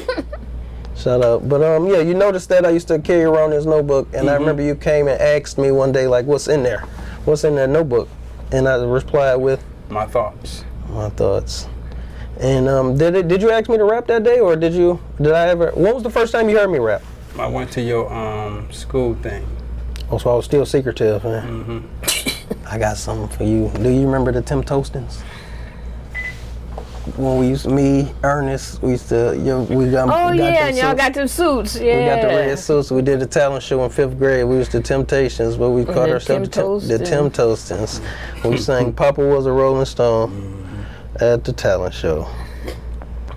Shout out. But yeah, you noticed that I used to carry around this notebook, and I remember you came and asked me one day, like, what's in there? What's in that notebook? And I replied with My thoughts. my thoughts. And did you ask me to rap that day, or did I ever? When was the first time you heard me rap? I went to your school thing. Oh, so I was still secretive, man. I got something for you. Do you remember the Tim Toastings? When we used to, me, Ernest, we used to, we got Oh, got yeah, them and y'all suits. got them suits. Yeah. We got the red suits. We did the talent show in 5th grade. We was the Temptations, but we called ourselves the Tim Toastings. We sang Papa Was a Rolling Stone at the talent show.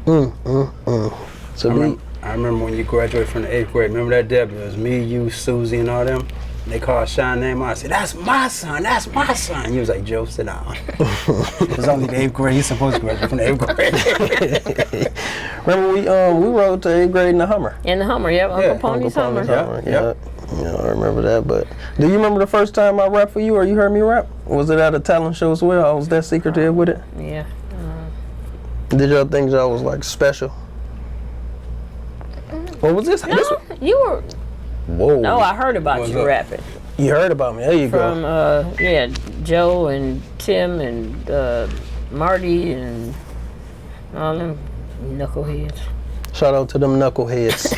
So I remember when you graduated from the 8th grade. Remember that debut? It was me, you, Susie, and all them. They called Sean name out. I said, that's my son. He was like, Joe, sit down. It was only the 8th grade. He's supposed to graduate from the 8th grade. remember we rode to 8th grade in the Hummer. In the Hummer, yep. Uncle Pony's Hummer. Yeah, I remember that. But do you remember the first time I rapped for you, or you heard me rap? Was it at a talent show as well? I was that secretive with it. Yeah. Did y'all think y'all was like special? What was this? No, you were. Whoa. No, I heard about you rapping. You heard about me. There you go. From Joe and Tim and Marty and all them knuckleheads. Shout out to them knuckleheads.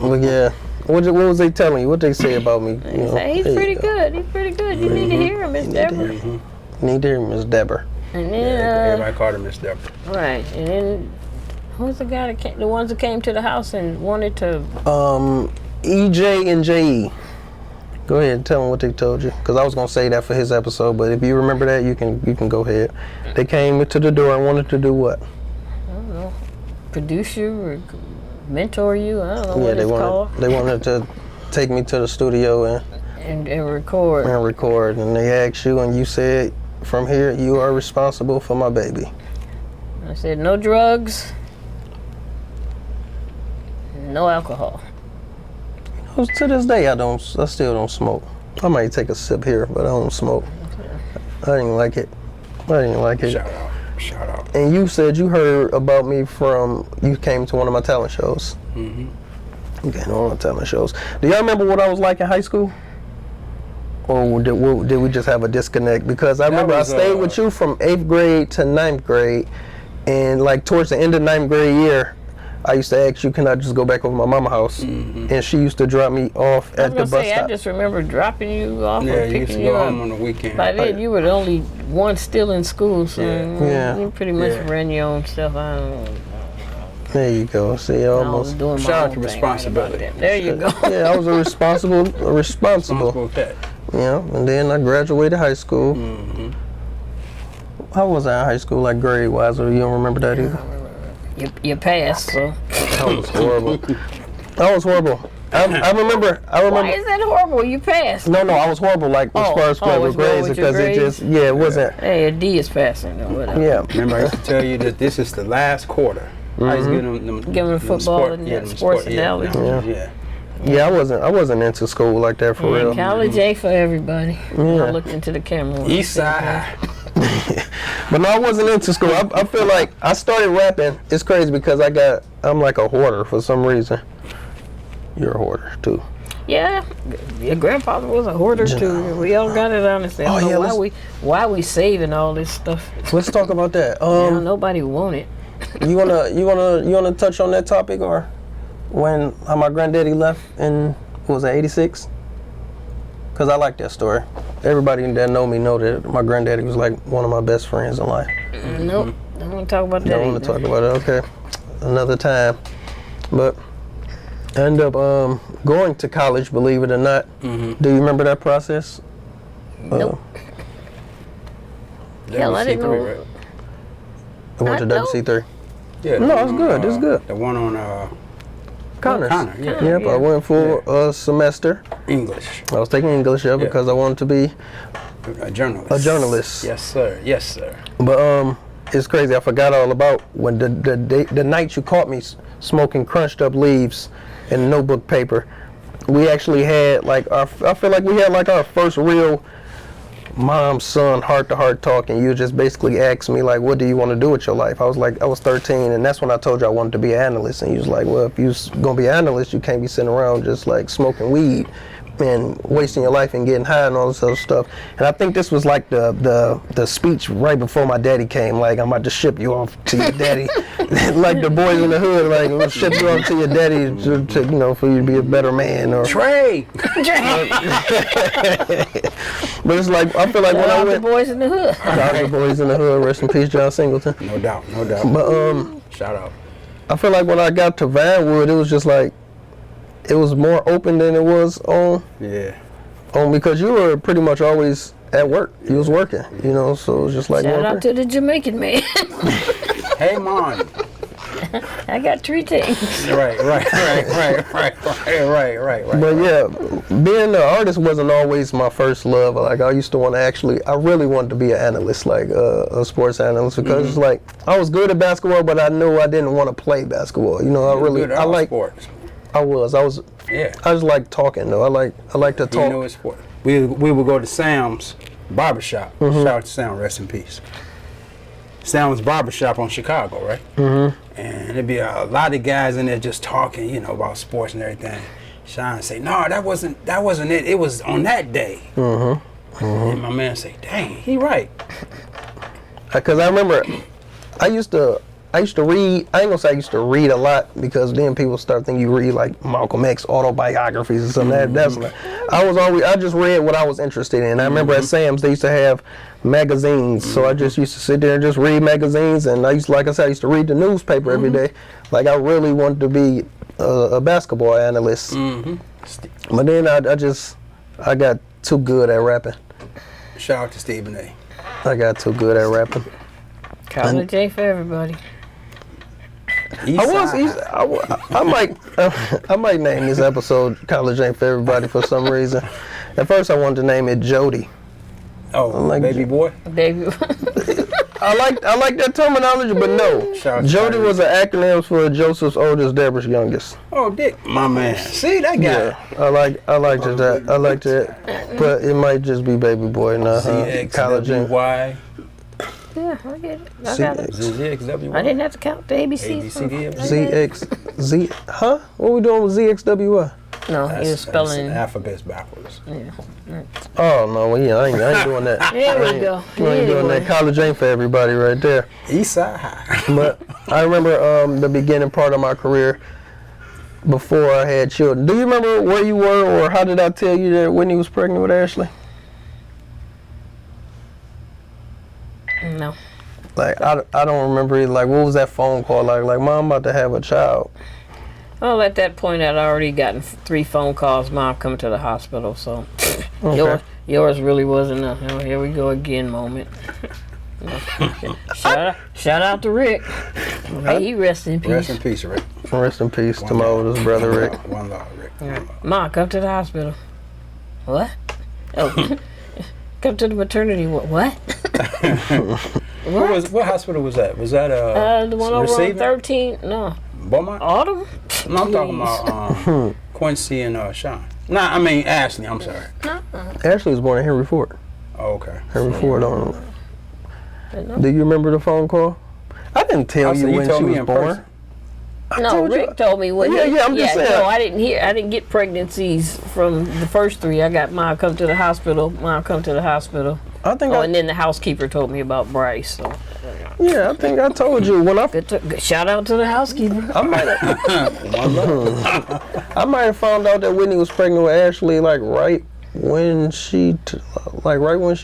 But yeah, what was they telling you? What they say about me? They say he's pretty good. He's pretty good. You need to hear him, Miss Deborah. Need to hear Miss Deborah. And then everybody called her Miss Deborah. Right, and then who's the guy that came? The ones that came to the house and wanted to. EJ and J.E. Go ahead and tell them what they told you, because I was gonna say that for his episode, but if you remember that, you can go ahead. They came to the door and wanted to do what? I don't know, produce you or mentor you. I don't know what it's called. They wanted to take me to the studio and record. And record, and they asked you, and you said, "From here, you are responsible for my baby." I said, "No drugs, no alcohol." To this day, I still don't smoke. I might take a sip here, but I don't smoke. I didn't like it. Shout out. And you said you heard about me you came to one of my talent shows. You came to one of my talent shows. Do y'all remember what I was like in high school? Or did we just have a disconnect? Because I remember I stayed with you from 8th grade to 9th grade, and like towards the end of 9th grade year, I used to ask you, can I just go back over to my mama's house? And she used to drop me off at the bus stop. I just remember dropping you off or picking you up. Yeah, you used to go home on the weekend. By then, you were the only one still in school, so you pretty much ran your own stuff. I don't know. There you go. See, almost. Shout out to responsibility. There you go. Yeah, I was a responsible cat. Yeah, and then I graduated high school. How was I in high school, like grade-wise, or you don't remember that either? You passed, so. That was horrible. I was horrible. I remember. Why is that horrible? You passed. No, I was horrible. Like as far as with grades, because it just it wasn't. Hey, a D is passing or whatever. Yeah. Remember, I used to tell you that this is the last quarter. I used to give them football and sports analogy. Yeah, I wasn't into school like that for real. College A for everybody. I looked into the camera. East Side. But no, I wasn't into school. I feel like I started rapping. It's crazy because I'm like a hoarder for some reason. You're a hoarder too. Yeah, your grandfather was a hoarder too. We all got it honestly. I don't know why we saving all this stuff. Let's talk about that. Nobody want it. You wanna touch on that topic, or when my granddaddy left in what was it, 86? Cause I like that story. Everybody that know me know that my granddaddy was like one of my best friends in life. Nope, don't want to talk about that. Don't want to talk about it. Okay, another time. But I ended up going to college, believe it or not. Do you remember that process? Nope. Hell, I didn't know. Right? I went to WC3. Yeah. No, it's good. It's good. The one on Connors. Connor, yeah. Yep, I went for a semester. English. I was taking English because I wanted to be a journalist. A journalist. Yes, sir. Yes, sir. But it's crazy. I forgot all about when the night you caught me smoking crunched up leaves and notebook paper. We actually had I feel like we had like our first real mom-son heart-to-heart talk, and you just basically asked me like, what do you want to do with your life? I was 13, and that's when I told you I wanted to be an analyst, and you was like, well, if you're gonna be an analyst, you can't be sitting around just like smoking weed and wasting your life and getting high and all this other stuff. And I think this was like the speech right before my daddy came, like, I'm about to ship you off to your daddy. Like the boys in the hood, like, we'll ship you off to your daddy to for you to be a better man. Or Trey! But it's like, I feel like when I went... the boys in the hood. The boys in the hood, rest in peace, John Singleton. No doubt. But shout out. I feel like when I got to Vinewood, it was just like, it was more open than it was on. Yeah. Because you were pretty much always at work. You was working, so it was just like... Shout out to the Jamaican man. Hey, Mon. I got 3 things. Right. But yeah, being an artist wasn't always my first love. Like, I used to want to I really wanted to be an analyst, like a sports analyst, because it's like, I was good at basketball, but I knew I didn't want to play basketball. I like sports. I just like talking though. I like to talk. It's sport. We would go to Sam's barbershop. Shout out to Sam, rest in peace. Sam's barbershop on Chicago, right? And there'd be a lot of guys in there just talking, about sports and everything. Sean say, no, that wasn't it. It was on that day. And my man say, dang, he right. Because I remember, I used to read. I ain't gonna say I used to read a lot, because then people start thinking you read like Malcolm X autobiographies or something. That's like, I just read what I was interested in. I remember at Sam's they used to have magazines, so I just used to sit there and just read magazines. And I used to read the newspaper every day. Like, I really wanted to be a basketball analyst. But then I got too good at rapping. Shout out to Stephen A. I got too good at rapping. College A for everybody. I might name this episode "College Ain't for Everybody" for some reason. At first, I wanted to name it J.O.D.Y. Oh, like baby boy. Baby. I like that terminology, but no. J.O.D.Y was an acronym for Joseph's oldest, Deborah's youngest. Oh, Dick, my man. See that guy? Yeah, I liked that. But it might just be baby boy now. College J.O.D.Y. Yeah, I get it. I got it. ZXWY. I didn't have to count the ABCs. ZX. Huh? What we doing with ZXWY? No, he was spelling alphabets backwards. Yeah. Oh no, well, yeah, I ain't doing that. There we go. I ain't doing that. College ain't for everybody, right there. Eastside High. But I remember the beginning part of my career before I had children. Do you remember where you were, or how did I tell you that Whitney was pregnant with Ashley? No. Like, I don't remember it. Like, what was that phone call like? Like, Mom, I'm about to have a child. Well, at that point, I'd already gotten 3 phone calls. Mom coming to the hospital, so yours really wasn't a here we go again moment. Shout out to Rick. May he rest in peace. Rest in peace, Rick. Rest in peace to my oldest brother, Rick. One love, Rick. One love. Ma, come to the hospital. What? Oh, come to the maternity ward. What? What hospital was that? Was that The one over on Receiving? 13? No. Beaumont? Autumn? No, I'm talking about Quincy and Sean. Nah, I mean Ashley. I'm sorry. Ashley was born in Henry Ford. Oh, okay. Henry Ford on. Do you remember the phone call? I didn't tell you when she was born. No, Rick told me when. Yeah, I'm just saying. No, I didn't hear. I didn't get pregnancies from the first three. I got Ma come to the hospital. Ma come to the hospital. I think. And then the housekeeper told me about Bryce. So. Yeah, I think I told you when I. Good shout out to the housekeeper. I might have found out that Whitney was pregnant with Ashley like right when she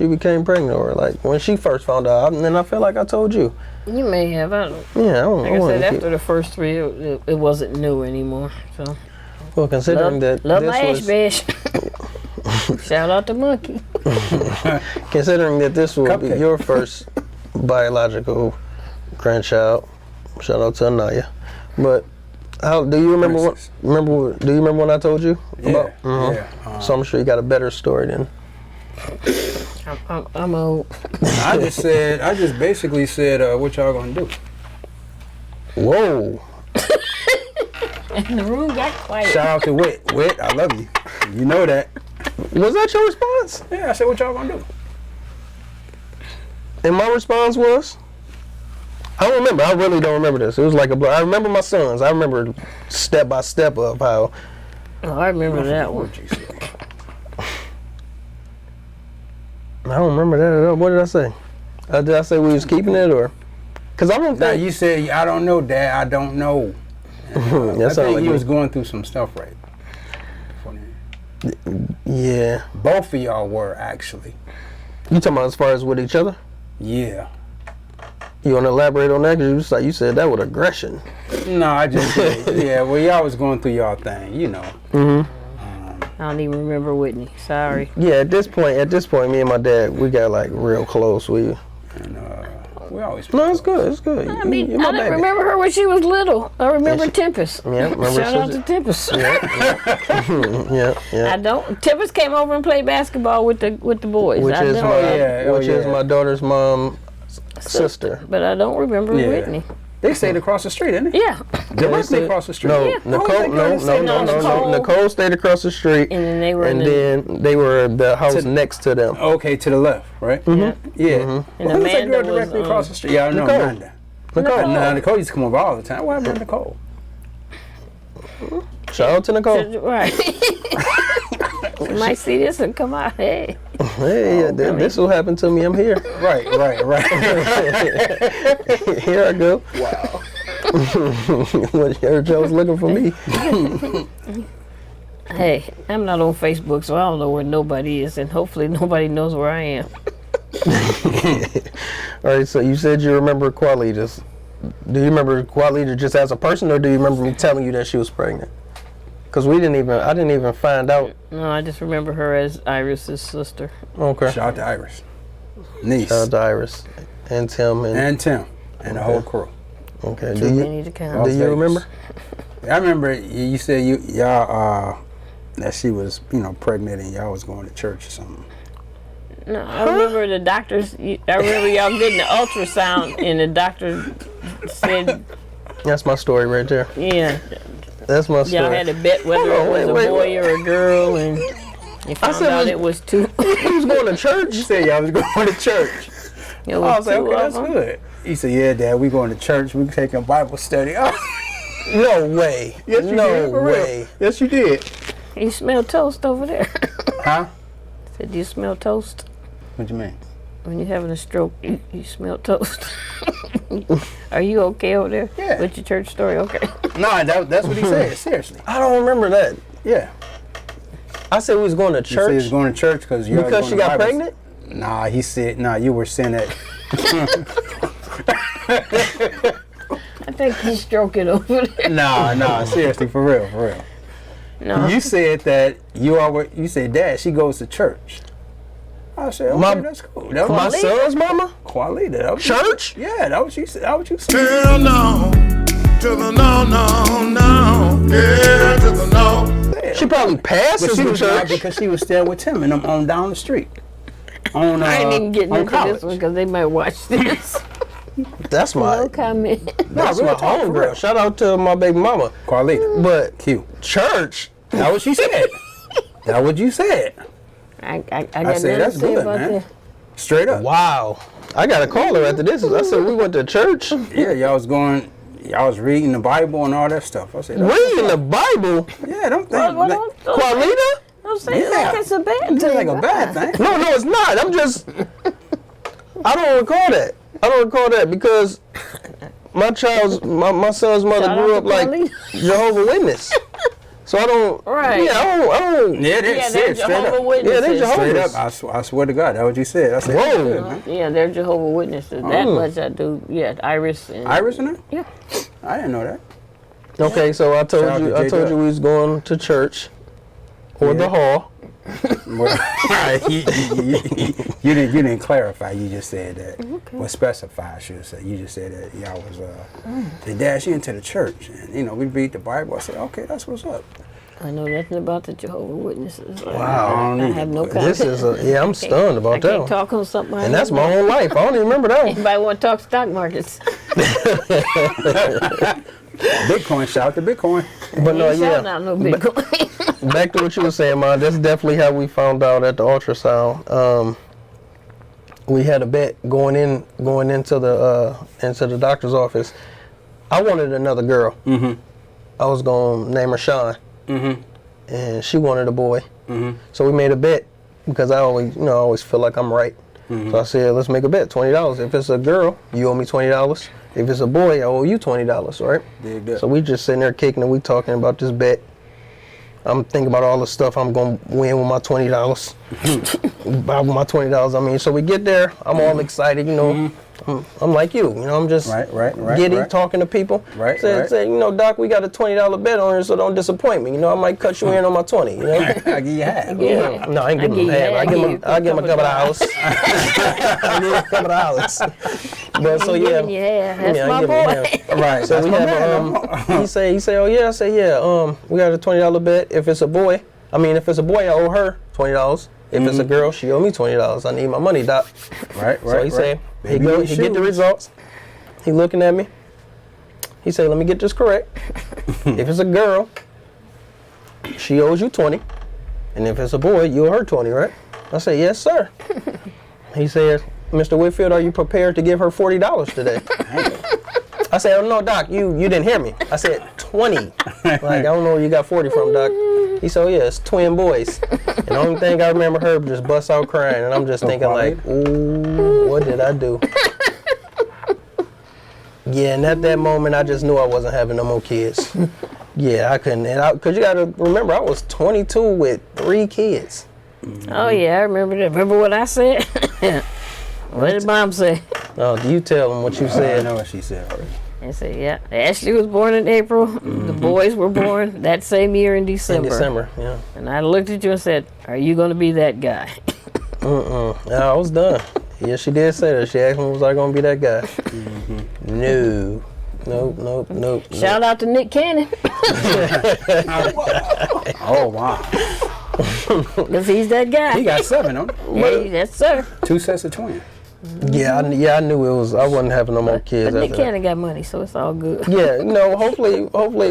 became pregnant, or like when she first found out. And then I feel like I told you. You may have. I don't. Yeah, I don't know. Like I said, after the first three, it wasn't new anymore. So. Well, considering love that my this was. Bash. Shout out to Monkey. Considering that this will be your first biological grandchild, shout out to Anaya. But how do you remember what? Do you remember when I told you about? Yeah. So I'm sure you got a better story then. I'm old. I just basically said, what y'all gonna do? Whoa. And the room got quiet. Shout out to Whit. Whit, I love you. You know that. Was that your response? Yeah, I said, what y'all gonna do? And my response was, I don't remember. I really don't remember this. It was like a blur. I remember my sons. I remember step by step of how. Oh, I remember that one. I don't remember that at all. What did I say? Did I say we was keeping it, or? Because I don't think. Nah, you said, I don't know, Dad. I don't know. I think like you was going through some stuff, right? Yeah. Both of y'all were, actually. You talking about as far as with each other? Yeah. You want to elaborate on that? Because you said that with aggression. No, I just said, yeah, well, y'all was going through y'all thing, you know. Mm-hmm. I don't even remember Whitney. Sorry. Yeah, at this point, me and my dad, we got like real close. We always. No, it's good. It's good. I mean, I didn't remember her when she was little. I remember Tempest. Yeah, remember. Shout out to Tempest. Yeah. I don't. Tempest came over and played basketball with the boys. Which is my daughter's mom's sister. But I don't remember Whitney. They stayed across the street, didn't they? Yeah. Directly across the street. No, Yeah. no. Nicole stayed across the street, And then they were they were the house next to them. Okay, to the left, right? Mm-hmm. Yeah. Mm-hmm. And Who's that Amanda girl directly was, across the street? Yeah, I know Nicole. Amanda. Nicole. Nicole used to come over all the time. What happened to Nicole? Shout out to Nicole. Right. You might see this and come out. Hey. Hey, this will happen to me. I'm here. Right. Here I go. Wow. What Joe's looking for me. Hey, I'm not on Facebook, so I don't know where nobody is, and hopefully nobody knows where I am. All right, so you said you remember Qualita. Do you remember Qualita just as a person, or do you remember me telling you that she was pregnant? Because I didn't even find out. No, I just remember her as Iris's sister. Okay. Shout out to Iris. Niece. Shout out to Iris. And Tim. And Tim. And the whole crew. Okay. Too many to count. Do you remember? I remember you said y'all that she was, pregnant and y'all was going to church or something. No, I remember the doctors. I remember y'all getting the ultrasound, and the doctor said, That's my story right there. "Yeah." That's my story. Y'all had to bet whether it was a boy or a girl, and you found out it was two. He was going to church. You said y'all was going to church. It I was was like, two okay, of that's them. good. He said, yeah, Dad, we going to church. We taking Bible study. No way. Yes, you no did, for real. way. Yes, you did. You smell toast over there. Huh? Said, "Do you smell toast?" What you mean? When you're having a stroke, you smell toast. Are you okay over there? Yeah. With your church story? Okay. No, that's what he said. Seriously. I don't remember that. Yeah. I said we was going to He said he was church going to church because because she got pregnant? Nah, he said, you were saying that. I think he's stroking over there. Nah, seriously, for real. No. You said that you said, Dad, she goes to church. I said, okay, My- that's cool. That My was son's mama? Qualita. That was Church? Yeah, that was she said. That what you said. Hell no. To the no, no, no. Yeah, to the no. She probably But passes she the was not church. because she was still with Tim and them on down the street. On, I ain't even getting on into college. this one because they might watch this. That's my No comment. that's real my talk, for real. homegirl. Shout out to my baby mama. Qualita. But Cute. church, That what she said. That what you said. I got I said, nothing that's to say good, about man. that. Straight up. wow. I gotta call her after this. I said we went to church. Yeah, y'all was reading the Bible and all that stuff. I said, Reading the Bible. yeah, don't think. Don't Qualita? say it Yeah. like it's a bad It's thing. like a bad thing. No, it's not. I'm just. I don't recall that. I don't recall that because my son's mother Shout grew out up to like Qualita. Jehovah's Witness. So I don't. Right. Yeah, I don't. Yeah, they Yeah, said they're straight Jehovah's up. Witnesses. Yeah, they're Jehovah's. Straight up, I swear to God, that's what you said. I said, Whoa. that's good, man. Yeah, they're Jehovah's Witnesses. That much I do. Yeah, Iris. And, Iris in there? Yeah. I didn't know that. Okay, so I Shout told out you. to I J.O.D.Y. told you we was going to church or the hall. Well, you didn't clarify. You just said that. Okay. Well, specify, I should say. You just said that y'all was they dash you into the church, and we read the Bible. I said, okay, that's what's up. I know nothing about the Jehovah's Witnesses. Wow. I have no comment. This is I'm stunned I about can't that. One. talk on something. I And that's don't my know. whole life. I don't even remember that one. Anybody want to talk stock markets? Bitcoin, shout out to Bitcoin. But no, Ain't shouting yeah. out no Bitcoin. Back to what you were saying, man. That's definitely how we found out at the ultrasound. We had a bet going into the doctor's office. I wanted another girl. Mm-hmm. I was gonna name her Sean, Mm-hmm. and she wanted a boy. Mm-hmm. So we made a bet because I always feel like I'm right. Mm-hmm. So I said, let's make a bet, $20. If it's a girl, you owe me $20. If it's a boy, I owe you $20, right? Dig that. So we just sitting there kicking and we talking about this bet. I'm thinking about all the stuff I'm gonna win with my $20. About my $20, I mean. So we get there, I'm all excited, I'm like you, I'm just Right, giddy, right. talking to people. Right, Say, Doc, we got a $20 bet on here, so don't disappoint me. I might cut you in on my 20. I give you half. Yeah. No, I ain't giving him half. I give him a couple of dollars. I give him a couple of dollars. But so yeah, Giving you half. That's yeah, my I give him boy. half. Right. So that's we my have man. he say, oh yeah, I say yeah. We got a $20 bet. If it's a boy, if it's a boy, I owe her $20. If it's a girl, she owe me $20. I need my money, Doc. Right. So he say, he Baby go, need he get the shoes. results. He looking at me. He say, let me get this correct. If it's a girl, she owes you 20. And if it's a boy, you owe her 20, right? I say, yes, sir. He said, Mr. Whitfield, are you prepared to give her $40 today? I said, oh, no, Doc, you didn't hear me. I said 20. Like, I don't know where you got 40 from, Doc. He said, oh, yeah, it's twin boys. And the only thing I remember her just bust out crying. And I'm just thinking like, ooh, what did I do? Yeah, and at that moment, I just knew I wasn't having no more kids. Yeah, I couldn't. Because you got to remember, I was 22 with 3 kids. Oh, yeah, I remember that. Remember what I said? What did Mom say? Oh, do you tell them what you I said? know what she said already. I said, yeah. Ashley was born in April. The boys were born that same year in December. In December, yeah. And I looked at you and said, are you going to be that guy? Yeah, I was done. Yeah, she did say that. She asked me, was I going to be that guy? No. Nope. Shout out to Nick Cannon. Oh, wow. Because he's that guy. He got 7 on it. Hey, yes, sir. 2 sets of twins. Yeah, I knew it was. I wasn't having no more kids. But Nick after that. Cannon got money, so it's all good. Yeah, hopefully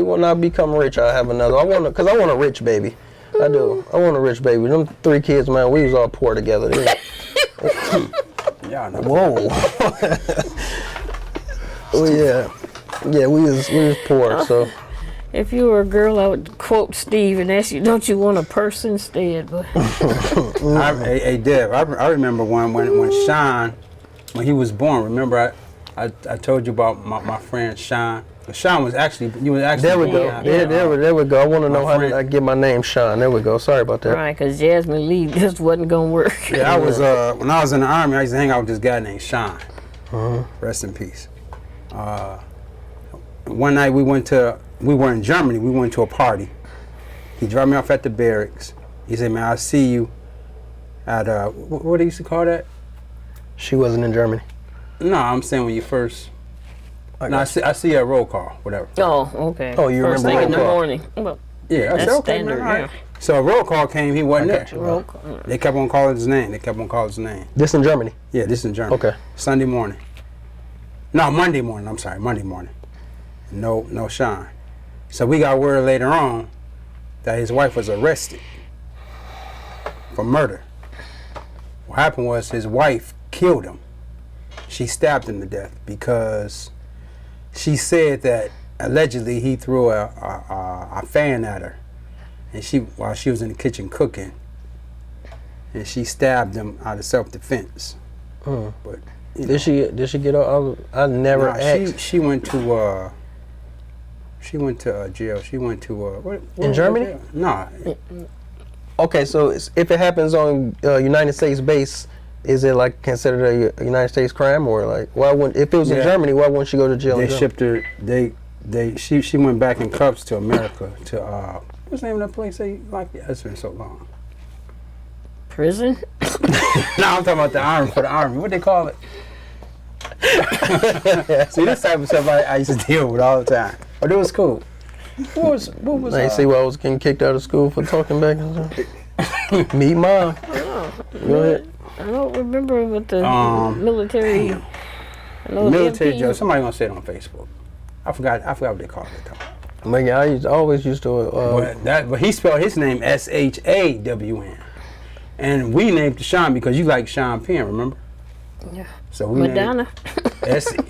when I become rich, I'll have another. I want a rich baby. I do. I want a rich baby. Them 3 kids, man, we was all poor together. Y'all know. Whoa. Oh yeah, we was poor. So If you were a girl, I would quote Steve and ask you, don't you want a purse instead? But Hey, Dev, I remember when Sean, when he was born, remember I told you about my friend Sean. Sean was actually, there we go. born, There we go. I want to know how friend- did I get my name, Sean. There we go. Sorry about that. right, because Jasmine Lee just wasn't going to work. Yeah, I was when I was in the Army, I used to hang out with this guy named Sean. Rest in peace. One night we were in Germany, we went to a party. He dropped me off at the barracks. He said, man, I'll see you At what they used to call that? She wasn't in Germany. No, I'm saying when you first. I No, I see a roll call, whatever. Oh, okay. Oh, you First remember thing in the roll call. morning. Well, Yeah, I that's said okay, standard, man, all right. yeah. So a roll call came, he wasn't got there. you. Roll call. They kept on calling his name. This in Germany. Yeah, this is in Germany. Okay. Sunday morning. No, Monday morning. I'm sorry, Monday morning. No Sean. So we got word later on that his wife was arrested for murder. What happened was his wife killed him. She stabbed him to death because she said that allegedly he threw a fan at her, and while she was in the kitchen cooking, and she stabbed him out of self-defense. But Did she get off? I never asked. She went to jail. She went to what In Germany? No. Okay, so if it happens on United States base, is it like considered a United States crime, or like why wouldn't, if it was in Germany, why wouldn't she go to jail? They in Germany? shipped her. She went back in cuffs to America to what's the name of that place? It's been so long. Prison? No, I'm talking about the army, for the army. What they call it? See, this type of stuff I used to deal with all the time. But it was cool. What was I ain't see why I was getting kicked out of school for talking back and stuff. Meet mom. Go ahead. I don't remember what the military. I know military MP. jail. Somebody gonna say it on Facebook. I forgot what they called it though. But yeah, I always used to. But he spelled his name SHAWN, and we named Sean because you like Sean Penn, remember? Yeah. So we Madonna.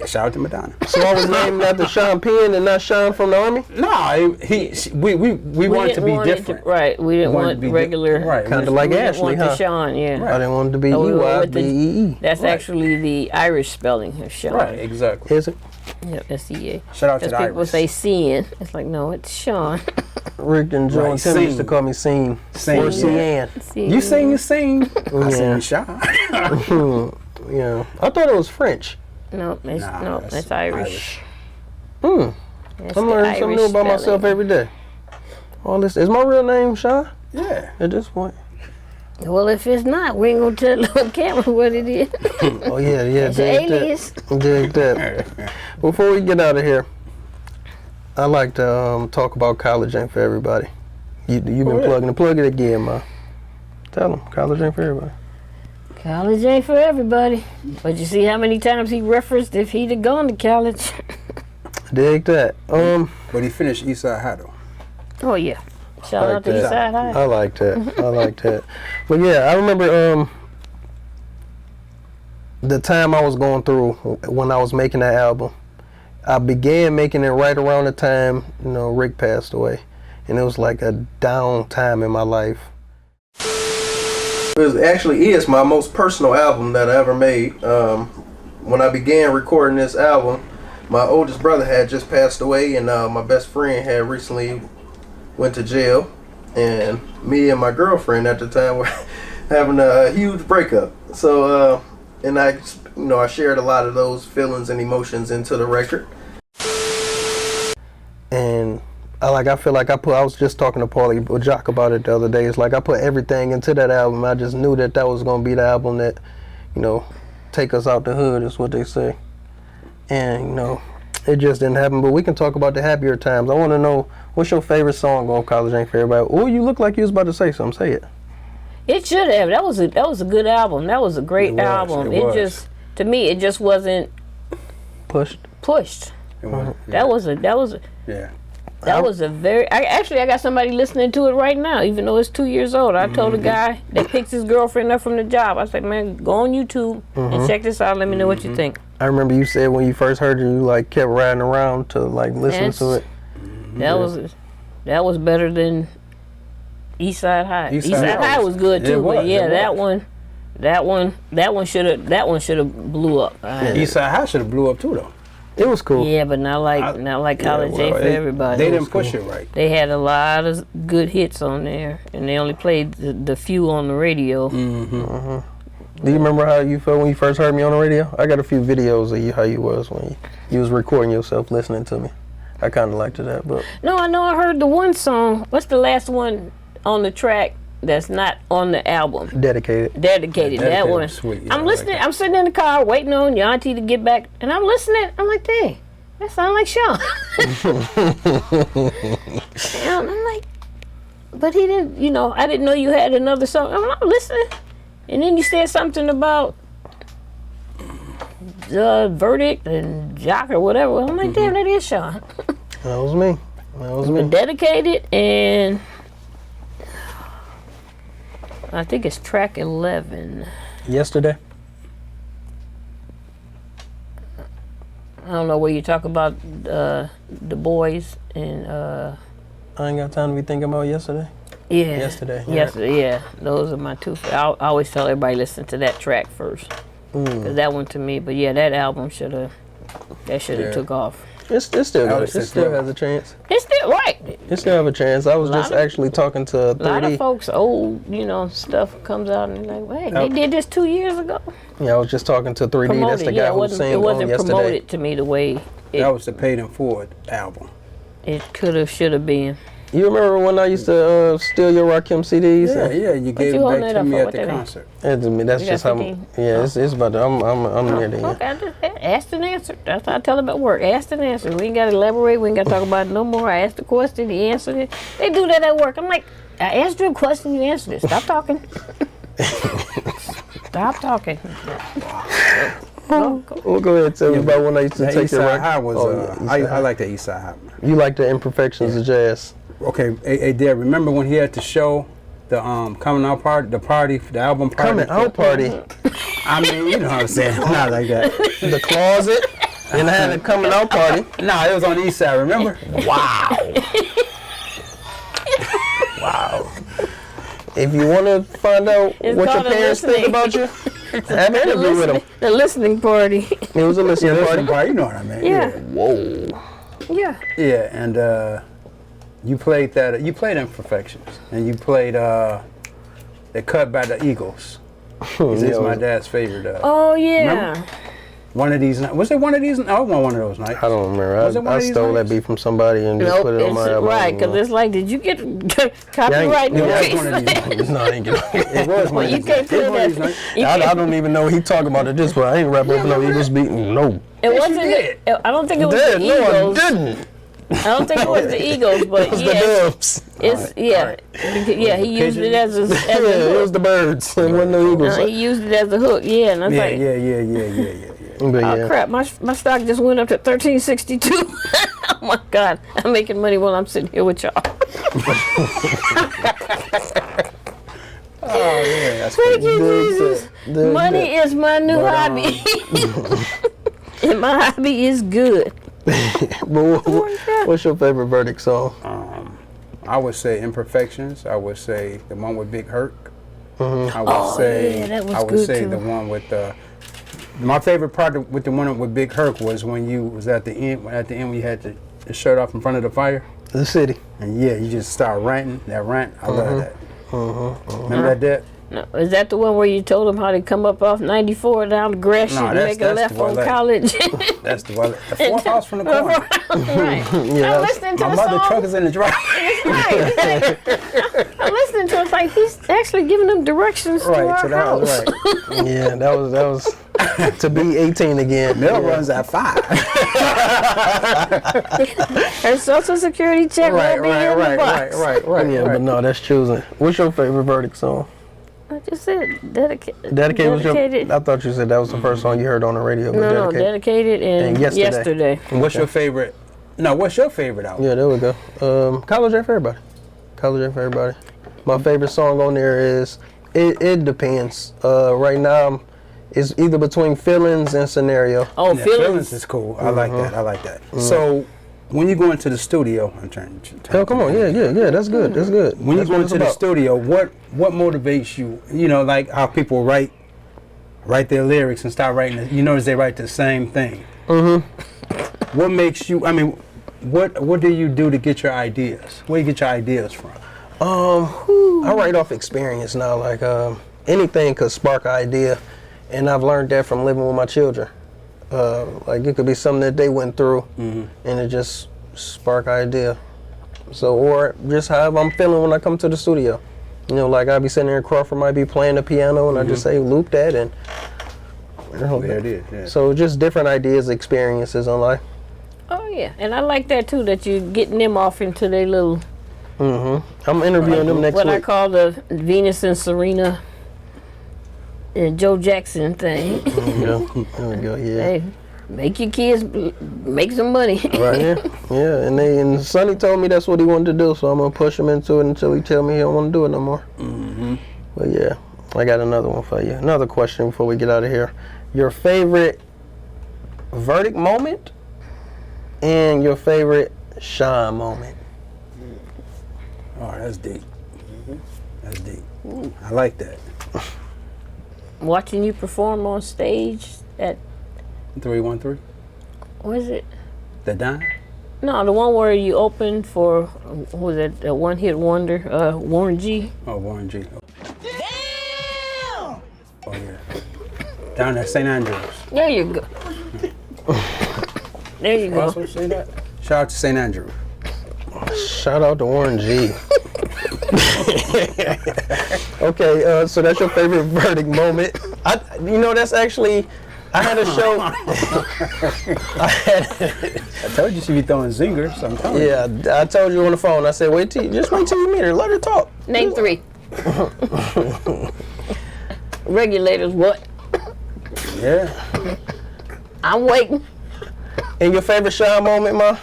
Shout out to Madonna. So I was named after Sean Penn and not Sean from the army. No, we wanted to be different. Right. We didn't want regular. Right. Kind of like We didn't Ashley, want huh? the Sean, yeah. I didn't want it to be So we went EY, with the- B-E-E. That's Right. actually the Irish spelling of Sean. Right. Exactly. Is it? Yep, S-E-A. Shout out to Because the people Irish. say Cian. It's like, no, it's Sean. Rick and Joe Right, and Tim used to Scene. call me Scene. Scene, Or yeah. Cian. You sing, I Yeah. sing Sean. Yeah. I thought it was French. No, it's, Nah, no, that's that's Irish. Hmm. That's I'm the learning something new Irish about myself spelling. every day. All this is my real name, Sean. Yeah. At this point. Well, if it's not, we ain't gonna tell the on camera what it is. Oh yeah, It's an dig alias. that. Dig that. Before we get out of here, I like to talk about college ain't for everybody. You've been plugging it. Plug it again, ma. Tell them college ain't for everybody. College ain't for everybody. But you see how many times he referenced if he'd have gone to college. Dig that. But he finished Eastside High though. Oh yeah. Shout out to that. Eastside High. I like that. I like that. But yeah, I remember the time I was going through when I was making that album. I began making it right around the time, Rick passed away. And it was like a down time in my life. It actually is my most personal album that I ever made. When I began recording this album, my oldest brother had just passed away, and my best friend had recently went to jail, and me and my girlfriend at the time were having a huge breakup. So, and I shared a lot of those feelings and emotions into the record. And I feel like I was just talking to Paulie or Jock about it the other day. It's like I put everything into that album. I just knew that was going to be the album that, take us out the hood is what they say. And, it just didn't happen. But we can talk about the happier times. I want to know, what's your favorite song on College Ain't For Everybody? Oh, you look like you was about to say something. Say it. It should have. That was a good album. That was a great album. It was. Just, to me, it just wasn't Pushed. It was, That was a yeah. That was a very. I got somebody listening to it right now, even though it's 2 years old. I told a guy that picks his girlfriend up from the job. I said, man, go on YouTube and check this out. Let me know what you think. I remember you said when you first heard it, you kept riding around to listen to it. That was better than Eastside High. Eastside High was good too, but that one should have blew up. Eastside High should have blew up too though. It was cool. Yeah, but not like College Ain't For Everybody. They didn't push it right. They had a lot of good hits on there, and they only played the few on the radio. Do you remember how you felt when you first heard me on the radio? I got a few videos of you, how you was when you was recording yourself listening to me. I kind of liked that, but... No, I know I heard the one song. What's the last one on the track that's not on the album. Dedicated. Dedicated. Yeah, That Dedicated one. was sweet. Yeah, I I'm like listening. that. I'm sitting in the car waiting on your auntie to get back, and I'm listening. I'm like, dang, that sounds like Sean. And I'm like, but he didn't. You know, I didn't know you had another song. I'm not listening, and then you said something about the verdict and Jock or whatever. I'm like, damn, that is Sean. That was me. That was me. Dedicated, and I think it's track 11. Yesterday. I don't know where you talk about the boys and I ain't got time to be thinking about yesterday. yeah. Yesterday. Yesterday, yeah. Those are my two. I always tell everybody listen to that track first, cause that one to me. But yeah, that album should have took off. It's still good. Alice It is still good. has a chance. It's still right. It still have a chance. I was Lot just of- actually talking to A lot of 3D. folks, old, stuff comes out and like, wait, they did this 2 years ago. Yeah, I was just talking to 3D. That's the guy it who wasn't, sang it on wasn't yesterday. promoted to me the way That was the Paid in Forward album. it could have, should have been. You remember when I used to steal your Rakim CDs? Yeah, you gave you it holding back it to up me for? at What the that mean? concert. That's You just got how. 15? Yeah, it's about. I'm near the end. Okay, I just asked and answered. That's how I tell them at work. Asked and answered. We ain't got to elaborate. We ain't got to talk about it no more. I asked the question. He answered it. They do that at work. I'm like, I asked you a question. You answered it. Stop talking. Stop talking. Go. We'll go ahead and tell me about when I used to The take East your Side record. High was. East Side I High. like the East Side High. You like the imperfections of jazz. Okay, hey, Dad, remember when he had to show the coming out party, the album party? Coming out party. I mean, you know what I'm saying. Not like that. The closet. And I had a coming out party. Nah, it was on the East Side. Remember? Wow. Wow. If you want to find out It's what your called a parents think listening. about you, have an interview with them. The listening party. It was a listening party. Party, you know what I mean? Yeah. Whoa. Yeah. Yeah, and you played that. You played Imperfections, and you played the Cut by the Eagles. This is my dad's favorite. Oh yeah. Remember? One of these nights. Was it one of these? No, it wasn't one of those nights. I don't remember. Was it one I of these stole that nights? beat from somebody and just Nope, put it on it's my album. right, because it's like, did you get copyright It was notice? one of these nights. No, I ain't get it. It was one Well, of you these can't nights. It was play one of these that. nights. You I can't- don't even know what he talking about at this point. I ain't rapping up no Eagles beat. No. It wasn't. did. I don't think it was Dad, the no, Eagles. I didn't. I don't think it was the Eagles, but It was yeah, the Dubs. it's yeah, yeah. He used it as a Yeah, it hook. was the Birds. It wasn't the Eagles. He used it as a hook. Yeah, and I was Yeah, like, yeah. But oh yeah. crap, my stock just went up to 1362. Oh my God, I'm making money while I'm sitting here with y'all. Oh yeah, that's Thank cool. you, Good Jesus. shit. Good Money shit. is my new But, hobby, and my hobby is good. But my God. what's your favorite Verdict song? I would say Imperfections. I would say the one with Big Herc. Mm-hmm. I would say yeah, that was I would good, say too. the one with my favorite part with the one with Big Herc was when you was at the end. At the end, when you had the shirt off in front of the fire, The City. and yeah, you just start ranting. That rant, I love that. Remember that, Dad? No, is that the one where you told them how to come up off 94 down the grass No, and make a left the one on like- college? That's the one. The fourth house from the corner. Right. Yeah, I'm listening to My the mother song. truck is in the drive. Right. I'm listening to it. It's like he's actually giving them directions to Right, our so that house. was right. Yeah, that was to be 18 again. Mill Yeah. runs at 5. Her social security check will be in the box. right. Yeah, but no, that's choosing. What's your favorite Verdict song? I just said dedicated. Dedicated was your. Dedicated. I thought you said that was the first song you heard on the radio. But No, Dedicated. dedicated and And Yesterday. yesterday. What's your favorite? No, what's your favorite album? Yeah, there we go. College Ain't for Everybody. College Ain't for Everybody. My favorite song on there is it depends. Right now, it's either between Feelings and Scenario. Oh, Yeah, feelings. is cool. I like that. I like that. So, when you go into the studio, I'm trying to. Oh, come on, yeah, that's good, that's good. When you That's go what it's into the about. studio, what motivates you? You know, like how people write their lyrics and start writing. You notice they write the same thing. What makes you? I mean, what do you do to get your ideas? Where do you get your ideas from? I write off experience now. Like anything could spark an idea, and I've learned that from living with my children. Like it could be something that they went through, and it just spark an idea. So, or just however I'm feeling when I come to the studio. You know, like I'll be sitting there and Crawford might be playing the piano and I just say loop that and There it is. Yeah. so just different ideas, experiences on life. Oh yeah, and I like that too. That you getting them off into their little I'm interviewing them next what I week. call the Venus and Serena and Joe Jackson thing. There we go. Yeah. Hey, make your kids make some money. Right here. Yeah, and Sonny told me that's what he wanted to do, so I'm gonna push him into it until he tell me he don't want to do it no more. But yeah, I got another one for you. Another question before we get out of here. Your favorite verdict moment and your favorite shine moment. Oh, that's deep. That's deep. I like that. Watching you perform on stage at 313. what is it? The Dime. No, the one where you opened for who was it? The one hit wonder, Warren G. Oh, Warren G. Damn! Oh yeah. Down at St. Andrews. There you go. There you go. Also say that. Shout out to St. Andrews. Shout out to Warren G. Okay, so that's your favorite verdict moment. That's actually, I had a show. I told you she'd be throwing zingers. I'm telling you. Yeah, I told you on the phone. I said, just wait till you meet her. Let her talk. Name 3. Regulators, what? Yeah. I'm waiting. And your favorite shine moment, Ma?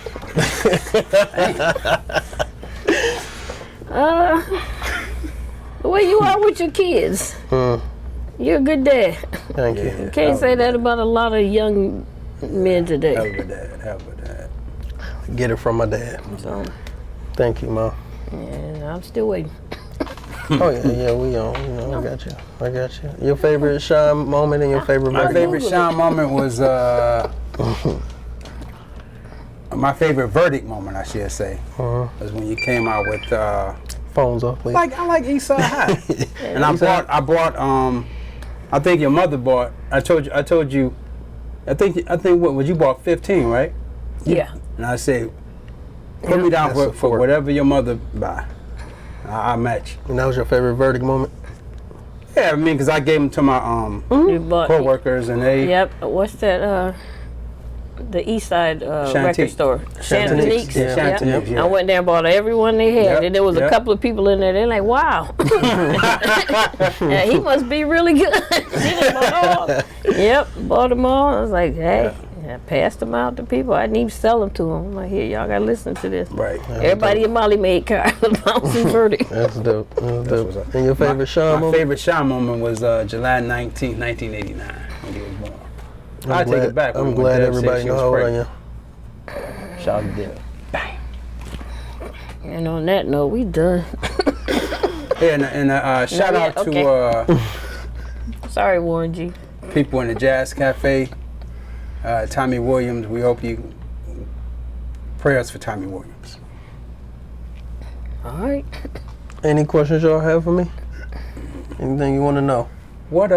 The way you are with your kids. You're a good dad. Thank you. You can't say that about a lot of young men today. Hell of a dad. Get it from my dad. So, Thank you, Ma. and I'm still waiting. Oh yeah, we on. I got you. Your favorite shine moment and your favorite My verdict? favorite shine moment was my favorite verdict moment, I should say, was when you came out with Phones off, please. I like Eastside High, and I bought I think your mother bought. I told you. I think what you bought 15, right? Yeah. And I said, put me down for whatever your mother buy. I match. And that was your favorite verdict moment? Yeah, I mean, because I gave them to my You bought, co-workers, and they. Yep. What's that? The East Side record store. Chantinique's. Yeah. Chantinique's, yeah. I went there and bought every one they had. Yep, And there was a couple of people in there. They're like, wow. Yeah, he must be really good. Yep. Bought them all. I was like, hey. I passed them out to people. I didn't even sell them to them. I'm like, here, y'all got to listen to this. Right. Everybody in Molly made cars bouncing verdict. That's dope. And your favorite shine moment? My favorite shine moment was July 19th, 1989, when he was born. I take it back. I'm glad everybody knows how old I am. Shout out to Deb. Bang. And on that note, we done. Yeah, and shout out to Sorry, Warren G. people in the Jazz Cafe. Tommy Williams, we hope you prayers for Tommy Williams. All right. Any questions y'all have for me? Anything you want to know? What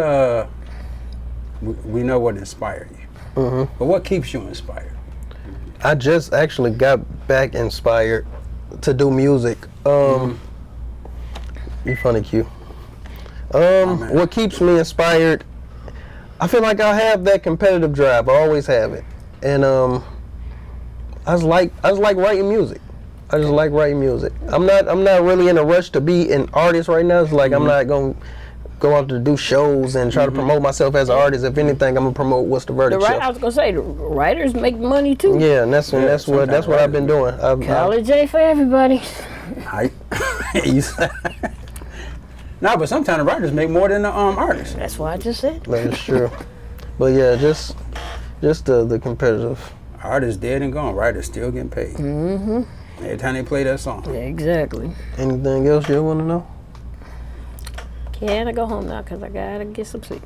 we know what inspired you, but what keeps you inspired? I just actually got back inspired to do music. You funny, Q. What keeps me inspired? I feel like I have that competitive drive. I always have it, and I just like writing music. I just like writing music. I'm not really in a rush to be an artist right now. It's like I'm not gonna go out to do shows and try to promote myself as an artist. If anything, I'm gonna promote What's the Verdict show. I was gonna say the writers make money too. Yeah, and that's what I've been doing. College A for everybody. No, but sometimes the writers make more than the artists. That's what I just said. That is true. But yeah, just the competitive. Artists dead and gone. Writers still getting paid. Every time they play that song. Yeah, exactly. Anything else you want to know? Can I go home now? Because I got to get some sleep.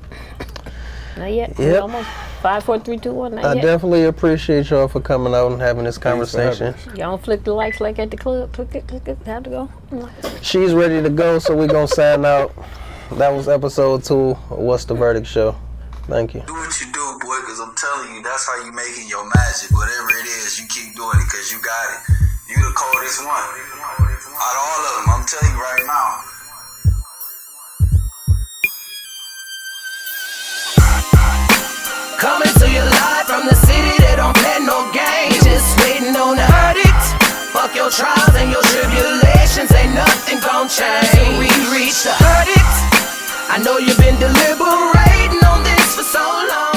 Not yet. Yep. We're almost 5, 4, 3, 2, 1. Not I yet. definitely appreciate y'all for coming out and having this conversation. Y'all don't flick the lights like at the club. Click it. Have to go. She's ready to go, so we're going to sign out. That was episode 2 of What's the Verdict show. Thank you. Do what you do, boy, because I'm telling you, that's how you making your magic. Whatever it is, you keep doing it because you got it. You the coldest one. Out of all of them, I'm telling you right now. you live from the city that don't play no games. Just waiting on the verdict. Fuck your trials and your tribulations, ain't nothing gon' change. We reach the verdict. I know you've been deliberating on this for so long.